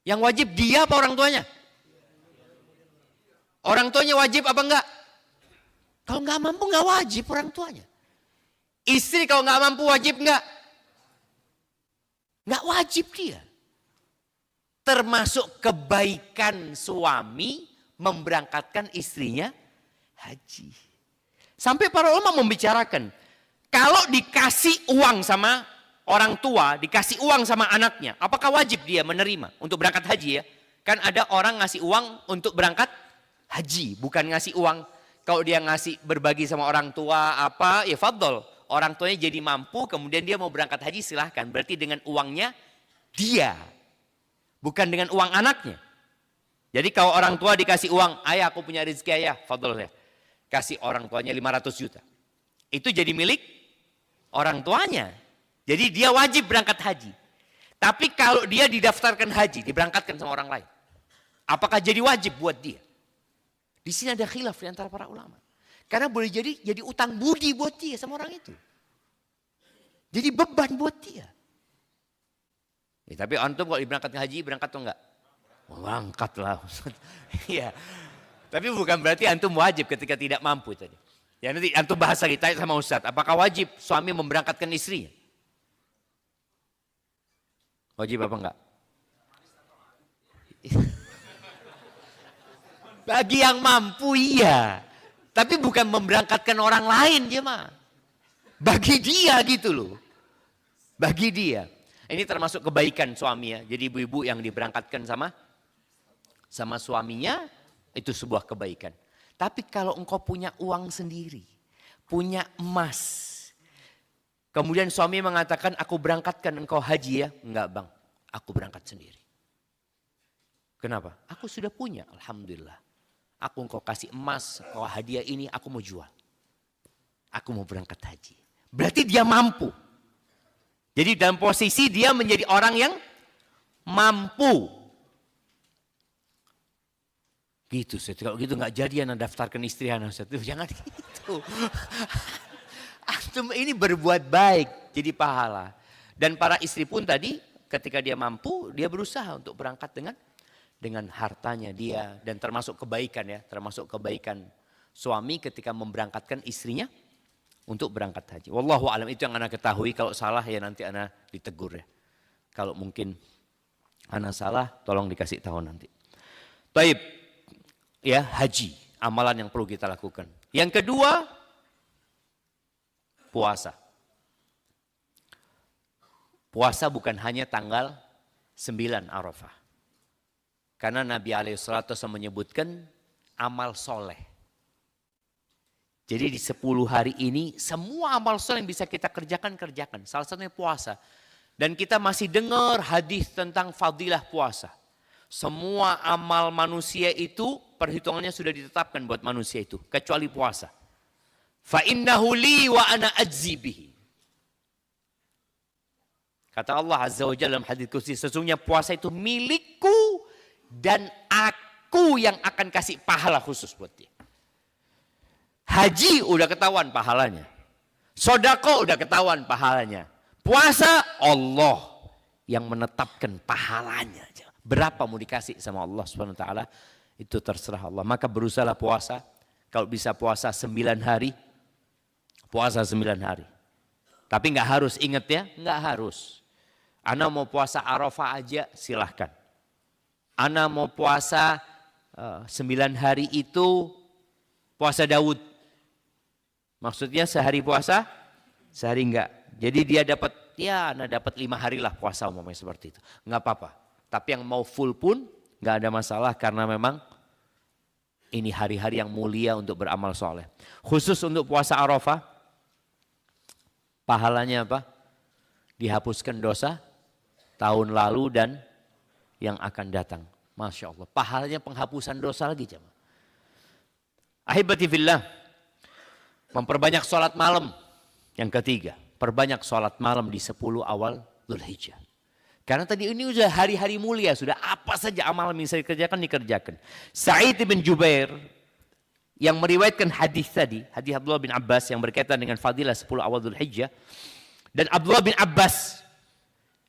[SPEAKER 1] Yang wajib dia apa orang tuanya? Orang tuanya wajib apa enggak? Kalau enggak mampu enggak wajib orang tuanya. Istri kalau enggak mampu wajib enggak? Enggak wajib dia. Termasuk kebaikan suami memberangkatkan istrinya haji. Sampai para ulama membicarakan, kalau dikasih uang sama orang tua, dikasih uang sama anaknya, apakah wajib dia menerima untuk berangkat haji ya? Kan ada orang ngasih uang untuk berangkat haji, bukan ngasih uang. Kalau dia ngasih berbagi sama orang tua apa, ya fadol. Orang tuanya jadi mampu, kemudian dia mau berangkat haji silahkan. Berarti dengan uangnya dia, bukan dengan uang anaknya. Jadi kalau orang tua dikasih uang, ayah aku punya rezeki ayah, fadl ya. Kasih orang tuanya 500 juta. Itu jadi milik orang tuanya. Jadi dia wajib berangkat haji. Tapi kalau dia didaftarkan haji, diberangkatkan sama orang lain. Apakah jadi wajib buat dia? Di sini ada khilaf di antara para ulama. Karena boleh jadi utang budi buat dia sama orang itu. Jadi beban buat dia. Ya, tapi antum kalau diberangkatkan haji, berangkat atau enggak? Berangkat lah. Iya. Tapi bukan berarti antum wajib ketika tidak mampu tadi. Ya nanti antum bahas lagi, tanya sama Ustaz, apakah wajib suami memberangkatkan istrinya? Wajib apa enggak? Bagi yang mampu iya. Tapi bukan memberangkatkan orang lain jemaah. Bagi dia gitu loh. Bagi dia. Ini termasuk kebaikan suami ya. Jadi ibu-ibu yang diberangkatkan sama suaminya itu sebuah kebaikan. Tapi kalau engkau punya uang sendiri, punya emas. Kemudian suami mengatakan aku berangkatkan engkau haji ya. Enggak bang, aku berangkat sendiri. Kenapa? Aku sudah punya, alhamdulillah. Aku engkau kasih emas, engkau hadiah ini aku mau jual. Aku mau berangkat haji. Berarti dia mampu. Jadi dalam posisi dia menjadi orang yang mampu. Gitu, kalau gitu nggak jadi anak daftarkan istri anak Ustaz. Jangan gitu. Antum ini berbuat baik, jadi pahala. Dan para istri pun tadi ketika dia mampu, dia berusaha untuk berangkat dengan hartanya dia. Dan termasuk kebaikan ya, termasuk kebaikan suami ketika memberangkatkan istrinya untuk berangkat haji. Wallahu alam, itu yang anak ketahui. Kalau salah ya nanti anak ditegur ya. Kalau mungkin anak salah, tolong dikasih tahu nanti. Baik, ya haji, amalan yang perlu kita lakukan. Yang kedua, puasa. Puasa bukan hanya tanggal 9 Arafah. Karena Nabi SAW menyebutkan amal soleh. Jadi di 10 hari ini semua amal soleh yang bisa kita kerjakan. Salah satunya puasa. Dan kita masih dengar hadis tentang fadilah puasa. Semua amal manusia itu perhitungannya sudah ditetapkan buat manusia itu. Kecuali puasa. Fa innahu li wa ana ajzi bihi. Kata Allah Azza wa Jalla dalam hadis qudsi, sesungguhnya puasa itu milikku dan aku yang akan kasih pahala khusus buat dia. Haji udah ketahuan pahalanya. Sodako udah ketahuan pahalanya. Puasa Allah yang menetapkan pahalanya. Berapa mau dikasih sama Allah Subhanahu wa taala itu terserah Allah. Maka berusahalah puasa. Kalau bisa puasa 9 hari. Puasa 9 hari. Tapi nggak harus, ingat ya, nggak harus. Ana mau puasa Arafah aja silahkan. Ana mau puasa 9 hari itu puasa Daud. Maksudnya sehari puasa, sehari enggak. Jadi dia dapat, ya Ana dapat 5 hari lah puasa umumnya seperti itu. Enggak apa-apa. Tapi yang mau full pun enggak ada masalah karena memang ini hari-hari yang mulia untuk beramal soleh. Khusus untuk puasa Arafah, pahalanya apa? Dihapuskan dosa tahun lalu dan yang akan datang. Masya Allah. Pahalanya penghapusan dosa lagi jemaah. Ahibati fillah. Memperbanyak sholat malam. Yang ketiga. Perbanyak sholat malam di 10 awal Dzulhijjah. Karena tadi ini sudah hari-hari mulia. Sudah apa saja amalan yang bisa dikerjakan. Sa'id bin Jubair. Yang meriwayatkan hadis tadi. Hadis Abdullah bin Abbas yang berkaitan dengan fadilah 10 awal Dzulhijjah. Dan Abdullah bin Abbas.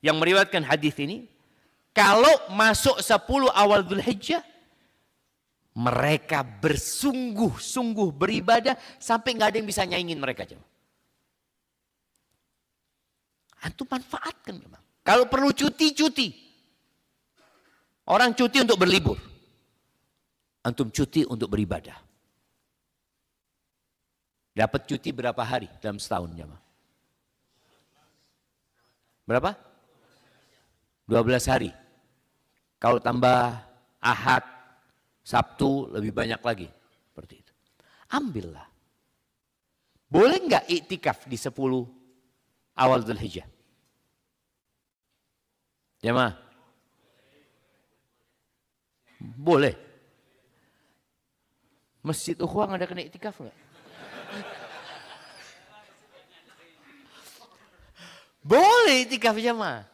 [SPEAKER 1] Yang meriwayatkan hadis ini. Kalau masuk 10 awal Dzulhijjah. Mereka bersungguh-sungguh beribadah sampai nggak ada yang bisa nyaingin mereka. Antum manfaatkan memang. Kalau perlu cuti, cuti. Orang cuti untuk berlibur. Antum cuti untuk beribadah. Dapat cuti berapa hari dalam setahun jemaah? Berapa? 12 hari. Kalau tambah Ahad, Sabtu lebih banyak lagi. Seperti itu. Ambillah. Boleh nggak iktikaf di 10 awal Dzulhijjah? Jemaah. Boleh. Masjid Ukhuwah ada kena iktikaf nggak? Boleh iktikaf jamaah.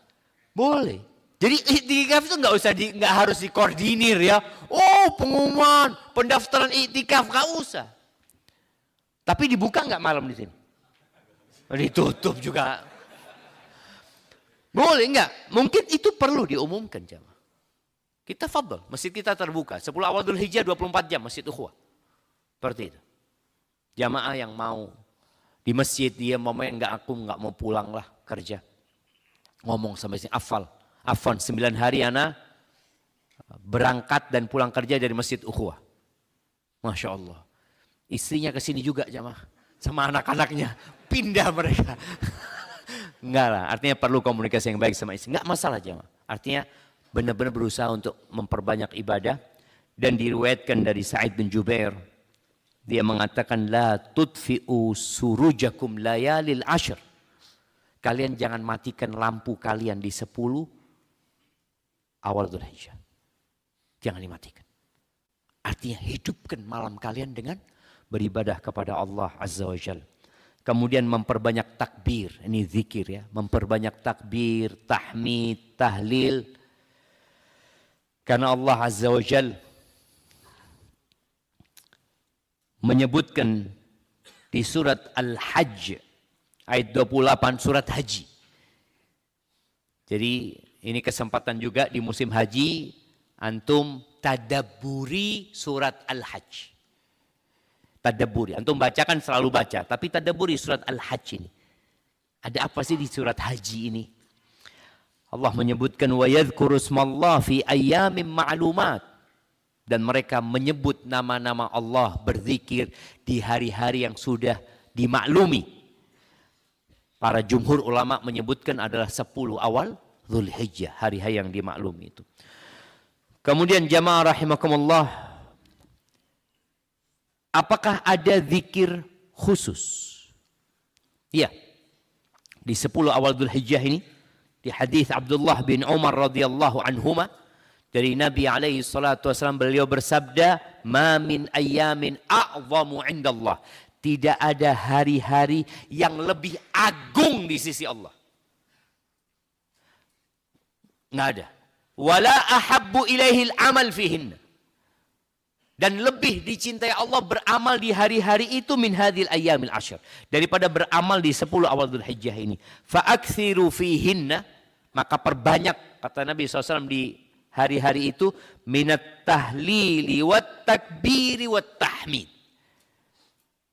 [SPEAKER 1] Boleh. Jadi iktikaf itu nggak harus dikoordinir ya. Oh, pengumuman, pendaftaran iktikaf nggak usah. Tapi dibuka nggak malam di sini? Ditutup juga. Boleh nggak? Mungkin itu perlu diumumkan jamaah. Kita fadl, masjid kita terbuka. 10 awal Dzulhijjah 24 jam masjid Ukhuwah. Seperti itu. Jamaah yang mau di masjid dia mau nggak mau pulang lah kerja. Ngomong sampai sini Afwan 9 hari ana berangkat dan pulang kerja dari masjid Ukhuwah. Masya Allah. Istrinya ke sini juga jamaah. Sama anak-anaknya. Pindah mereka. Enggak lah, artinya perlu komunikasi yang baik sama istri. Enggak masalah jemaah. Artinya benar-benar berusaha untuk memperbanyak ibadah. Dan diriwayatkan dari Sa'id bin Jubair. Dia mengatakan, la tudfi'u surujakum layalil ashr. Kalian jangan matikan lampu kalian di 10 awal Dzulhijjah. Jangan dimatikan. Artinya hidupkan malam kalian dengan beribadah kepada Allah Azza wa Jalla. Kemudian memperbanyak takbir, ini zikir ya, memperbanyak takbir, tahmid, tahlil. Karena Allah Azza wa Jal menyebutkan di surat Al-Hajj ayat 28 surat haji. Jadi ini kesempatan juga di musim haji antum tadabburi surat Al-Hajj. Tadabburi, antum bacakan selalu baca, tapi tadabburi surat Al-Hajj ini. Ada apa sih di surat haji ini? Allah menyebutkan wa yadhkuru ismallah fi ayyamin ma'lumat, dan mereka menyebut nama-nama Allah, berzikir di hari-hari yang sudah dimaklumi. Para jumhur ulama menyebutkan adalah 10 awal Dzulhijjah, hari-hari yang dimaklumi itu. Kemudian jamaah rahimakumullah, apakah ada zikir khusus? Ya, di 10 awal Dzulhijjah ini, di hadis Abdullah bin Umar radhiyallahu anhuma, dari Nabi alaihi salatu wasallam, beliau bersabda, "Ma min ayyamin a'zamu 'indallah." Tidak ada hari-hari yang lebih agung di sisi Allah. Nggak ada. Wala ahabbu ilaihil amal fihinna. Dan lebih dicintai Allah beramal di hari-hari itu min hadhil ayyamil ashr, daripada beramal di 10 awal Dzulhijjah ini. Fa'akthiru fihinna, maka perbanyak, kata Nabi SAW di hari-hari itu, minat tahlili wat takbiri wat tahmid.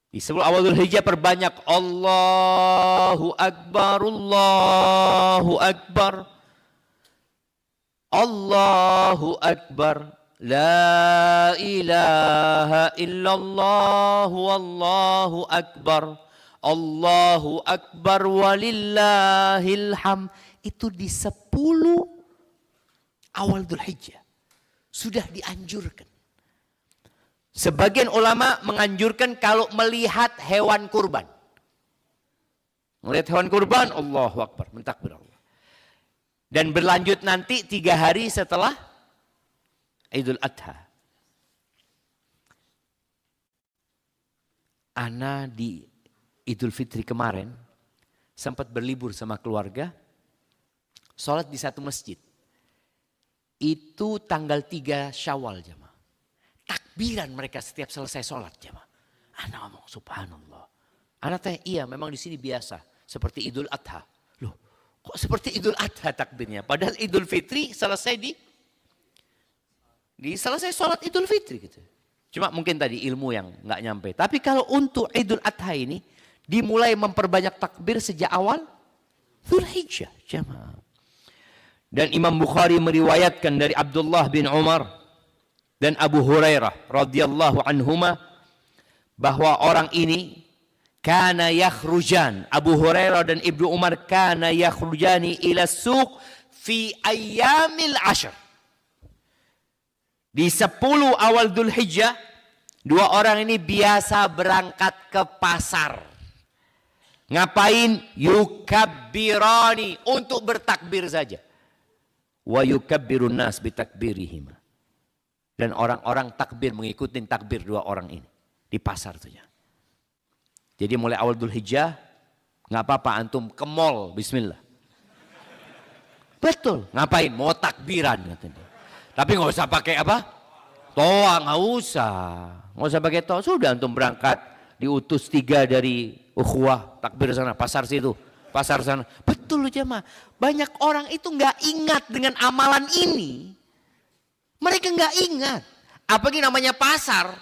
[SPEAKER 1] Di 10 awal Dzulhijjah perbanyak Allahu Akbar, Allahu Akbar, Allahu Akbar, La ilaha illallah, Wallahu Akbar, Allahu Akbar, walillahil hamd. Itu di 10 awal Dzulhijjah sudah dianjurkan. Sebagian ulama menganjurkan kalau melihat hewan kurban. Melihat hewan kurban, Allahu Akbar, mentakbir Allah. Dan berlanjut nanti 3 hari setelah Idul Adha. Ana di Idul Fitri kemarin sempat berlibur sama keluarga, sholat di satu masjid. Itu tanggal 3 Syawal jemaah. Takbiran mereka setiap selesai sholat jemaah. Ana ngomong subhanallah. Ana tanya, iya memang di sini biasa seperti Idul Adha. Loh, kok seperti Idul Adha takbirnya? Padahal Idul Fitri selesai di selesai sholat Idul Fitri gitu. Cuma mungkin tadi ilmu yang nggak nyampe. Tapi kalau untuk Idul Adha ini dimulai memperbanyak takbir sejak awal Dzulhijjah jemaah. Dan Imam Bukhari meriwayatkan dari Abdullah bin Umar dan Abu Hurairah radhiyallahu anhuma bahwa orang ini kana yakhrujan, Abu Hurairah dan Ibnu Umar kana yakhrujani ila suq fi ayyamil ashr. Di 10 awal Dzulhijjah, 2 orang ini biasa berangkat ke pasar. Ngapain? Yukabbirani, untuk bertakbir saja. Wa yukabbirun nas bitakbirihim. Dan orang-orang takbir mengikuti takbir 2 orang ini. Di pasar tuh ya. Jadi mulai awal Dzulhijjah, nggak apa-apa antum ke mall, bismillah. Betul, ngapain? Mau takbiran katanya. Tapi nggak usah pakai apa? Toa, nggak usah. Nggak usah pakai toa, sudah antum berangkat. Diutus 3 dari ukhuwah, takbir sana, pasar situ, pasar sana. Betul jemaah, banyak orang itu nggak ingat dengan amalan ini. Mereka nggak ingat. Apalagi namanya pasar.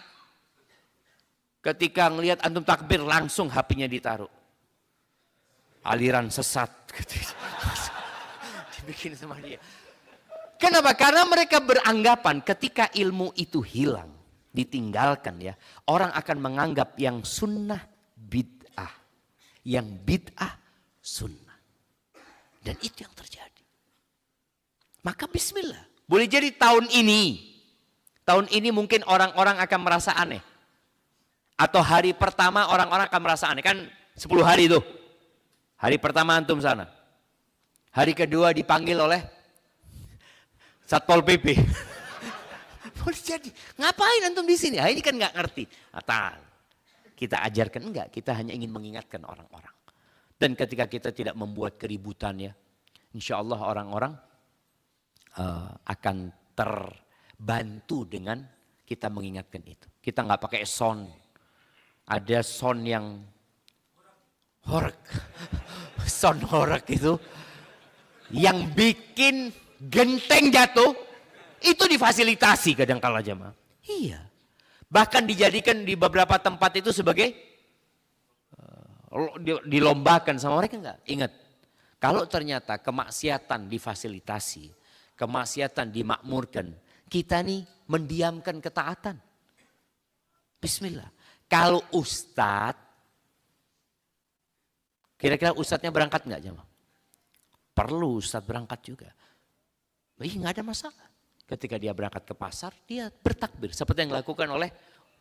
[SPEAKER 1] Ketika ngelihat antum takbir langsung HP-nya ditaruh. Aliran sesat. Dibikin sama dia. Kenapa? Karena mereka beranggapan ketika ilmu itu hilang, ditinggalkan ya, orang akan menganggap yang sunnah bid'ah, yang bid'ah sunnah. Dan itu yang terjadi. Maka bismillah. Boleh jadi tahun ini mungkin orang-orang akan merasa aneh. Atau hari pertama orang-orang akan merasa aneh. Kan 10 hari itu. Hari pertama antum sana. Hari kedua dipanggil oleh Satpol PP. Boleh jadi. Ngapain antum di sini? Ini kan nggak ngerti. Atau kita ajarkan enggak. Kita hanya ingin mengingatkan orang-orang. Dan ketika kita tidak membuat keributan ya, insya Allah orang-orang akan terbantu dengan kita mengingatkan itu. Kita nggak pakai sound. Ada sound yang horek. Sound horek itu yang bikin genteng jatuh, itu difasilitasi kadang-kala jemaah. Iya. Bahkan dijadikan di beberapa tempat itu sebagai dilombakan sama mereka enggak? Ingat, kalau ternyata kemaksiatan difasilitasi, kemaksiatan dimakmurkan, kita nih mendiamkan ketaatan. Bismillah. Kalau ustadz, kira-kira ustadznya berangkat enggak jemaah? Perlu ustadz berangkat juga. Nggak ada masalah. Ketika dia berangkat ke pasar, dia bertakbir. Seperti yang dilakukan oleh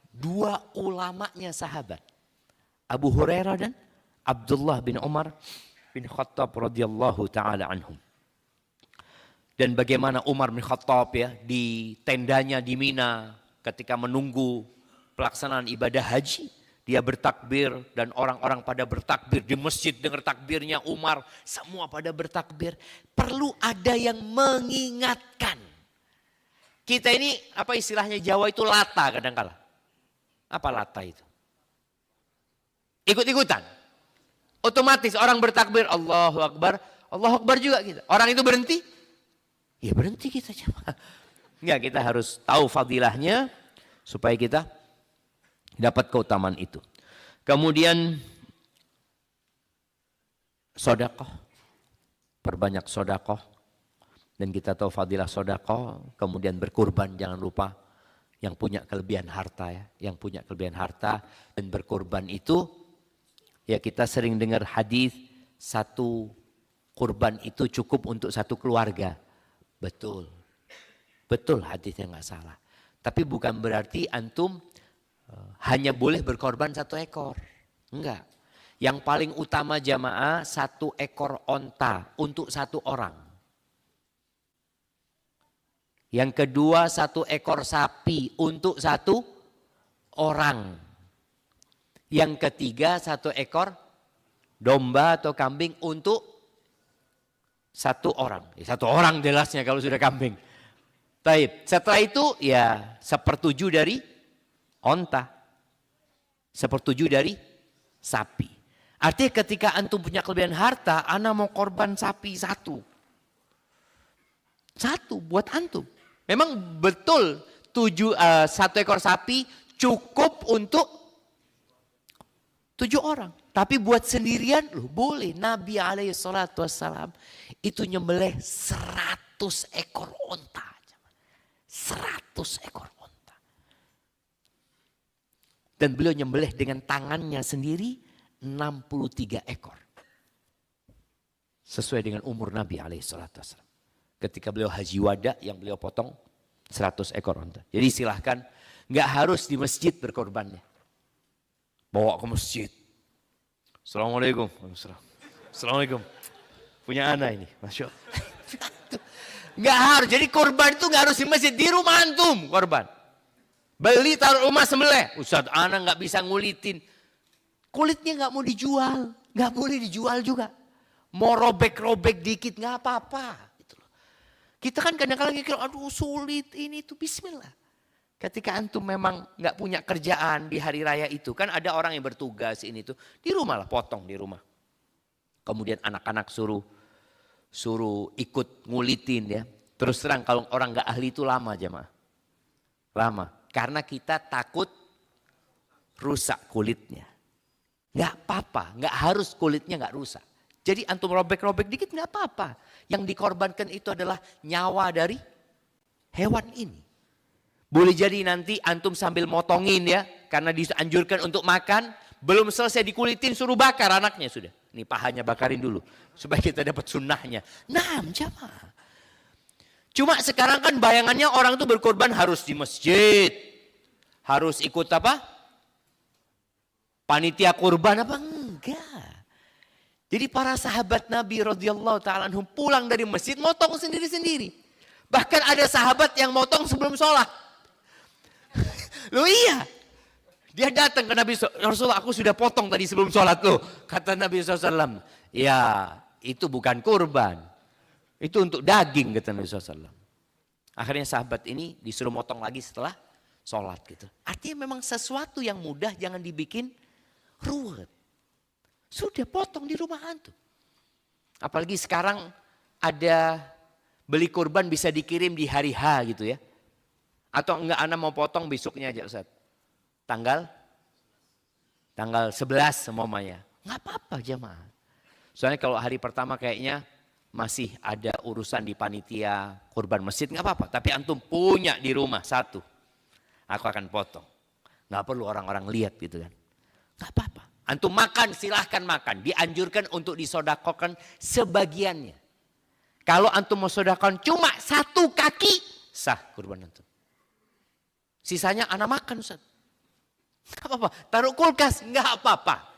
[SPEAKER 1] 2 ulamanya sahabat. Abu Hurairah dan Abdullah bin Umar bin Khattab radhiyallahu ta'ala anhum. Dan bagaimana Umar bin Khattab ya di tendanya di Mina ketika menunggu pelaksanaan ibadah haji. Dia bertakbir dan orang-orang pada bertakbir di masjid, dengar takbirnya Umar, semua pada bertakbir. Perlu ada yang mengingatkan. Kita ini apa istilahnya Jawa itu lata kadang-kala. Apa lata itu? Ikut-ikutan. Otomatis orang bertakbir Allahu Akbar juga kita. Orang itu berhenti? Ya berhenti kita. Enggak, kita harus tahu fadilahnya supaya kita dapat keutamaan itu. Kemudian sedekah, perbanyak sedekah, dan kita tahu fadilah sedekah. Kemudian berkurban, jangan lupa yang punya kelebihan harta ya, yang punya kelebihan harta dan berkurban itu ya kita sering dengar hadis 1 kurban itu cukup untuk 1 keluarga. Betul, betul hadisnya nggak salah. Tapi bukan berarti antum hanya boleh berkorban 1 ekor. Enggak. Yang paling utama jamaah 1 ekor onta untuk 1 orang. Yang kedua 1 ekor sapi untuk 1 orang. Yang ketiga 1 ekor domba atau kambing untuk 1 orang. 1 orang jelasnya kalau sudah kambing. Taib. Setelah itu ya 1/7 dari onta, 1/7 dari sapi. Artinya ketika antum punya kelebihan harta, ana mau korban sapi 1 buat antum. Memang betul 1 ekor sapi cukup untuk 7 orang. Tapi buat sendirian loh boleh. Nabi SAW itu nyembelih 100 ekor onta. 100 ekor onta. Dan beliau nyembelih dengan tangannya sendiri 63 ekor. Sesuai dengan umur Nabi SAW. Ketika beliau haji wada yang beliau potong 100 ekor onta. Jadi silahkan, nggak harus di masjid berkorbannya. Bawa ke masjid. Assalamualaikum. Assalamualaikum. Punya anak ini, Masya Allah. Nggak harus. Jadi korban itu nggak harus di masjid, di rumah antum korban. Beli taruh rumah sembelih. Ustaz, ana nggak bisa ngulitin. Kulitnya nggak mau dijual, nggak boleh dijual juga. Mau robek-robek dikit nggak apa-apa. Gitu loh. Kita kan kadang-kadang mikir, aduh sulit ini itu. Bismillah. Ketika antum memang nggak punya kerjaan di hari raya itu, kan ada orang yang bertugas ini tuh di rumah lah, potong di rumah. Kemudian anak-anak suruh ikut ngulitin ya. Terus terang kalau orang nggak ahli itu lama jemaah, lama. Karena kita takut rusak kulitnya. Nggak apa-apa, nggak harus kulitnya nggak rusak. Jadi antum robek-robek dikit nggak apa-apa. Yang dikorbankan itu adalah nyawa dari hewan ini. Boleh jadi nanti antum sambil motongin ya, karena dianjurkan untuk makan, belum selesai dikulitin suruh bakar anaknya sudah. Ini pahanya bakarin dulu, supaya kita dapat sunnahnya. Nah, jamaah. Cuma sekarang kan bayangannya orang tuh berkorban harus di masjid. Harus ikut apa? Panitia kurban apa? Enggak. Jadi para sahabat Nabi radhiyallahu ta'ala anhum pulang dari masjid motong sendiri-sendiri. Bahkan ada sahabat yang motong sebelum sholat. Loh iya. Dia datang ke Nabi Rasulullah, aku sudah potong tadi sebelum sholat loh. Kata Nabi SAW, ya itu bukan kurban. Itu untuk daging kata Nabi SAW. Akhirnya sahabat ini disuruh motong lagi setelah sholat gitu. Artinya memang sesuatu yang mudah jangan dibikin ruwet. Sudah potong di rumah antum. Apalagi sekarang ada beli kurban bisa dikirim di hari H gitu ya. Atau enggak anak mau potong besoknya aja Ustaz. Tanggal 11 semuanya. Enggak apa-apa jemaah. Soalnya kalau hari pertama kayaknya masih ada urusan di panitia kurban masjid enggak apa-apa. Tapi antum punya di rumah satu. Aku akan potong. Enggak perlu orang-orang lihat gitu kan. Enggak apa-apa. Antum makan silahkan makan. Dianjurkan untuk disodakokan sebagiannya. Kalau antum mau sodakokan cuma satu kaki sah kurban antum. Sisanya anak makan Ustaz. Enggak apa-apa. Taruh kulkas enggak apa-apa.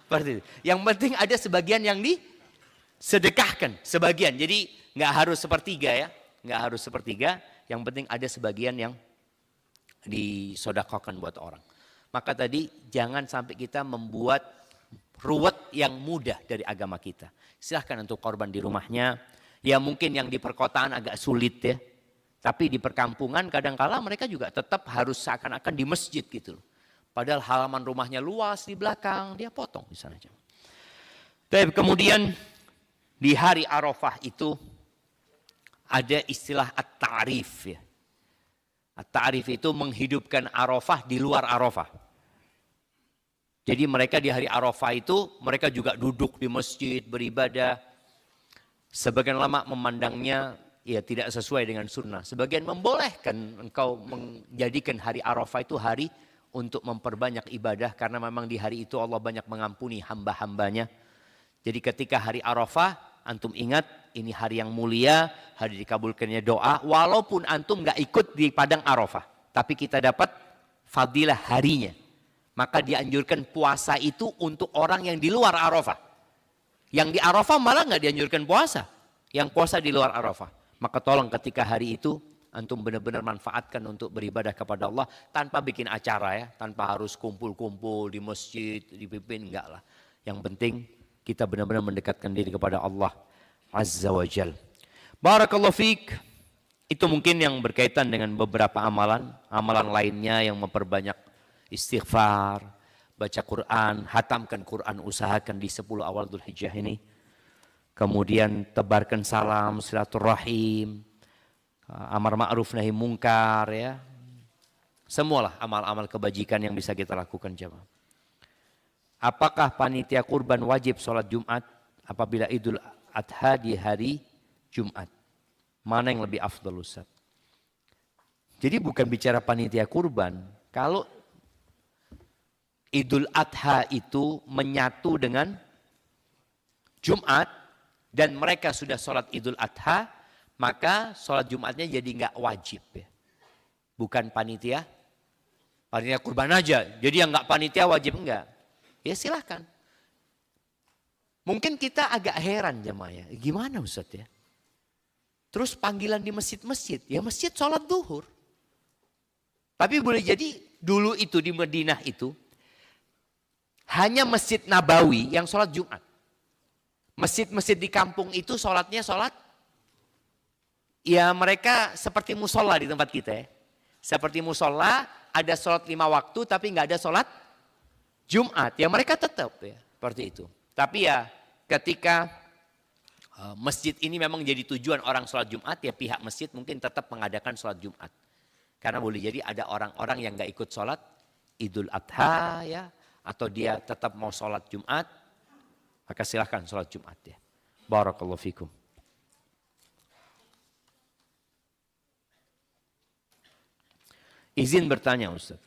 [SPEAKER 1] Seperti itu. Yang penting ada sebagian yang disedekahkan. Sebagian. Jadi enggak harus sepertiga ya. Enggak harus sepertiga. Yang penting ada sebagian yang disodakokan buat orang. Maka tadi jangan sampai kita membuat ruwet yang mudah dari agama kita. Silahkan untuk korban di rumahnya. Ya mungkin yang di perkotaan agak sulit ya. Tapi di perkampungan kadangkala mereka juga tetap harus seakan-akan di masjid gitu. Padahal halaman rumahnya luas di belakang. Dia potong di sana. Tapi kemudian di hari Arafah itu ada istilah at-ta'rif ya. At-ta'rif itu menghidupkan Arafah di luar Arafah. Jadi mereka di hari Arafah itu mereka juga duduk di masjid beribadah. Sebagian ulama memandangnya ya tidak sesuai dengan sunnah. Sebagian membolehkan engkau menjadikan hari Arafah itu hari untuk memperbanyak ibadah. Karena memang di hari itu Allah banyak mengampuni hamba-hambanya. Jadi ketika hari Arafah antum ingat ini hari yang mulia. Hari dikabulkannya doa. Walaupun antum gak ikut di padang Arafah. Tapi kita dapat fadilah harinya. Maka dianjurkan puasa itu untuk orang yang di luar Arafah. Yang di Arafah malah gak dianjurkan puasa. Yang puasa di luar Arafah. Maka tolong ketika hari itu antum benar-benar manfaatkan untuk beribadah kepada Allah. Tanpa bikin acara ya. Tanpa harus kumpul-kumpul di masjid, dipimpin. Enggak lah. Yang penting kita benar-benar mendekatkan diri kepada Allah Azza wa Jal. Barakallahu fiik. Itu mungkin yang berkaitan dengan beberapa amalan. Amalan lainnya yang memperbanyak istighfar, baca Quran, hatamkan Quran, usahakan di 10 awal Dzulhijjah ini. Kemudian tebarkan salam, silaturahim, amar ma'ruf nahi mungkar ya. Semualah amal-amal kebajikan yang bisa kita lakukan jemaah. Apakah panitia kurban wajib sholat Jumat apabila Idul Adha di hari Jumat? Mana yang lebih afdal Ustaz? Jadi bukan bicara panitia kurban. Kalau Idul Adha itu menyatu dengan Jumat dan mereka sudah sholat Idul Adha, maka sholat Jumatnya jadi nggak wajib ya. Bukan panitia kurban aja. Jadi yang nggak panitia wajib enggak. Ya silahkan. Mungkin kita agak heran jemaah ya. Gimana Ustaz ya? Terus panggilan di masjid-masjid, ya masjid sholat duhur. Tapi boleh jadi dulu itu di Madinah itu hanya Masjid Nabawi yang sholat Jumat. Masjid-masjid di kampung itu sholatnya sholat, ya mereka seperti musola di tempat kita ya. Seperti musola, ada sholat 5 waktu tapi nggak ada sholat Jumat. Ya mereka tetap ya seperti itu. Tapi ya ketika masjid ini memang jadi tujuan orang sholat Jumat, ya pihak masjid mungkin tetap mengadakan sholat Jumat. Karena boleh jadi ada orang-orang yang nggak ikut sholat Idul Adha ya, atau dia tetap mau sholat Jumat, maka silahkan sholat Jumat ya. Barakallahu fikum. Izin bertanya Ustaz,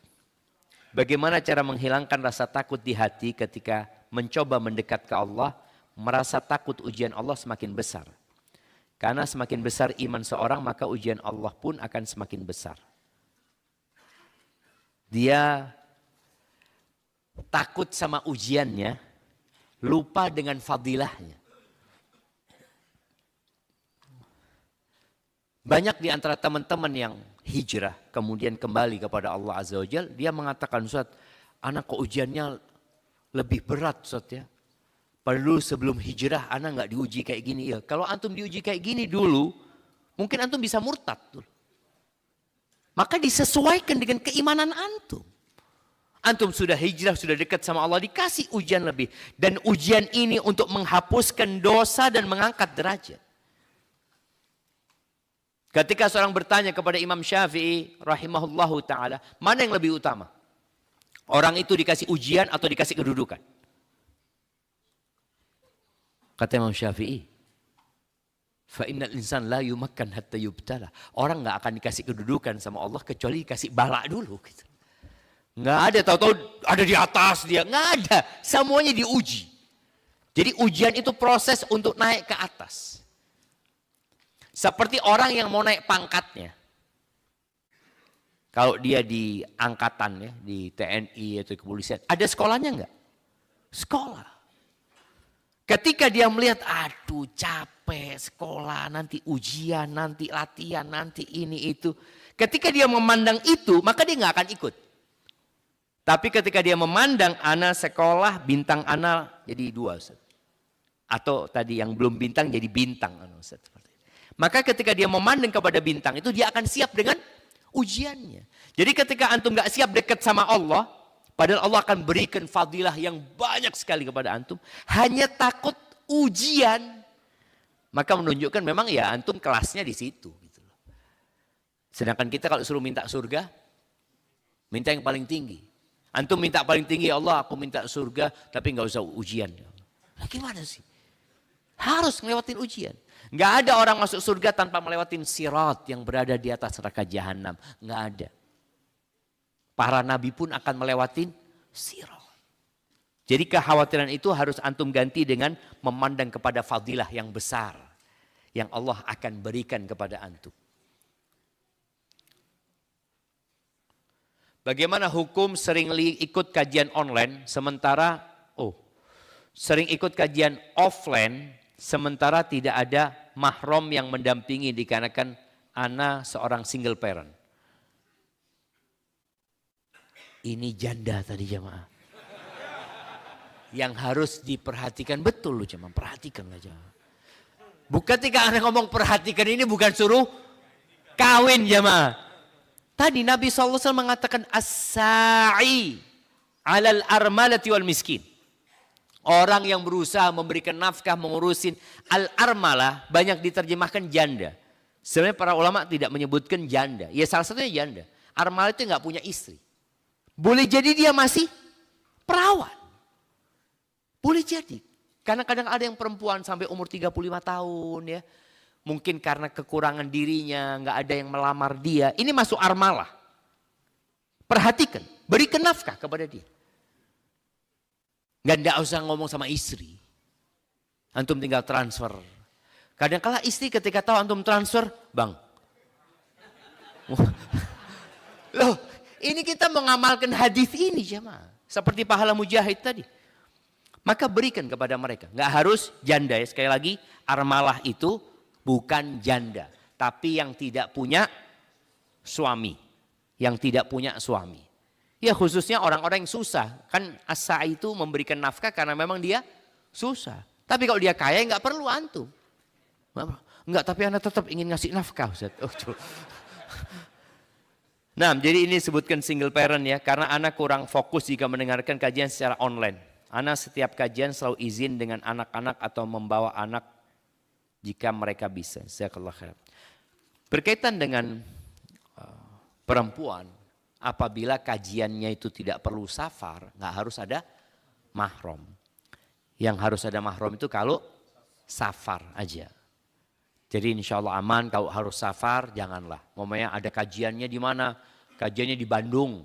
[SPEAKER 1] bagaimana cara menghilangkan rasa takut di hati ketika mencoba mendekat ke Allah, merasa takut ujian Allah semakin besar. Karena semakin besar iman seorang, maka ujian Allah pun akan semakin besar. Dia takut sama ujiannya, lupa dengan fadilahnya. Banyak di antara teman-teman yang hijrah kemudian kembali kepada Allah Azza wa Jalla, dia mengatakan, Ustaz, anak kok ujiannya lebih berat Ustaz ya. Padahal sebelum hijrah anak nggak diuji kayak gini. Ya, kalau antum diuji kayak gini dulu, mungkin antum bisa murtad dulu. Maka disesuaikan dengan keimanan antum. Antum sudah hijrah, sudah dekat sama Allah, dikasih ujian lebih. Dan ujian ini untuk menghapuskan dosa dan mengangkat derajat. Ketika seorang bertanya kepada Imam Syafi'i rahimahullahu ta'ala, mana yang lebih utama? Orang itu dikasih ujian atau dikasih kedudukan? Kata Imam Syafi'i, fa'innal insan la yumakkan hatta yubtala. Orang nggak akan dikasih kedudukan sama Allah kecuali dikasih bala dulu. Gitu. Nggak ada, tahu-tahu ada di atas dia. Nggak ada, semuanya diuji. Jadi ujian itu proses untuk naik ke atas. Seperti orang yang mau naik pangkatnya. Kalau dia di angkatan ya, di TNI atau kepolisian, ada sekolahnya enggak? Sekolah. Ketika dia melihat, aduh capek sekolah, nanti ujian, nanti latihan, nanti ini itu. Ketika dia memandang itu, maka dia enggak akan ikut. Tapi ketika dia memandang ana sekolah, bintang ana jadi 2 Ustaz. Atau tadi yang belum bintang jadi bintang Ustaz. Maka ketika dia memandang kepada bintang itu, dia akan siap dengan ujiannya. Jadi ketika antum gak siap dekat sama Allah, padahal Allah akan berikan fadilah yang banyak sekali kepada antum, hanya takut ujian, maka menunjukkan memang ya antum kelasnya di situ. Gitu loh. Sedangkan kita kalau suruh minta surga, minta yang paling tinggi. Antum minta paling tinggi, ya Allah aku minta surga, tapi gak usah ujian. Nah, gimana sih? Harus ngelewatin ujian. Nggak ada orang masuk surga tanpa melewati sirat yang berada di atas neraka jahanam. Nggak ada. Para nabi pun akan melewati sirat. Jadi kekhawatiran itu harus antum ganti dengan memandang kepada fadilah yang besar. Yang Allah akan berikan kepada antum. Bagaimana hukum sering ikut kajian online sementara sering ikut kajian offline sementara tidak ada mahram yang mendampingi dikarenakan ana seorang single parent. Ini janda tadi jamaah. Yang harus diperhatikan betul loh jamaah, perhatikanlah jamaah. Bukan ketika ana ngomong perhatikan ini bukan suruh kawin jamaah. Tadi Nabi SAW mengatakan as-sa'i alal armalati wal miskin. Orang yang berusaha memberikan nafkah, mengurusin al-armalah banyak diterjemahkan janda. Sebenarnya para ulama tidak menyebutkan janda. Ya salah satunya janda. Armalah itu nggak punya istri. Boleh jadi dia masih perawan. Boleh jadi. Karena kadang ada yang perempuan sampai umur 35 tahun ya. Mungkin karena kekurangan dirinya, nggak ada yang melamar dia. Ini masuk armalah. Perhatikan, berikan nafkah kepada dia. Nggak usah ngomong sama istri. Antum tinggal transfer. Kadang-kala istri ketika tahu antum transfer, bang. Loh, ini kita mengamalkan hadis ini jemaah. Seperti pahala mujahid tadi. Maka berikan kepada mereka. Nggak harus janda ya. Sekali lagi, armalah itu bukan janda. Tapi yang tidak punya suami. Yang tidak punya suami. Ya khususnya orang-orang yang susah. Kan as-sa'i itu memberikan nafkah karena memang dia susah. Tapi kalau dia kaya nggak perlu antum. Enggak, tapi anak tetap ingin ngasih nafkah Ustaz. Oh, nah, jadi ini sebutkan single parent ya, karena anak kurang fokus jika mendengarkan kajian secara online. Anak setiap kajian selalu izin dengan anak-anak atau membawa anak jika mereka bisa. Jazakallah khair. Berkaitan dengan perempuan, apabila kajiannya itu tidak perlu safar, nggak harus ada mahram. Yang harus ada mahram itu kalau safar aja. Jadi insya Allah aman, kalau harus safar janganlah. Momennya ada kajiannya di mana? Kajiannya di Bandung.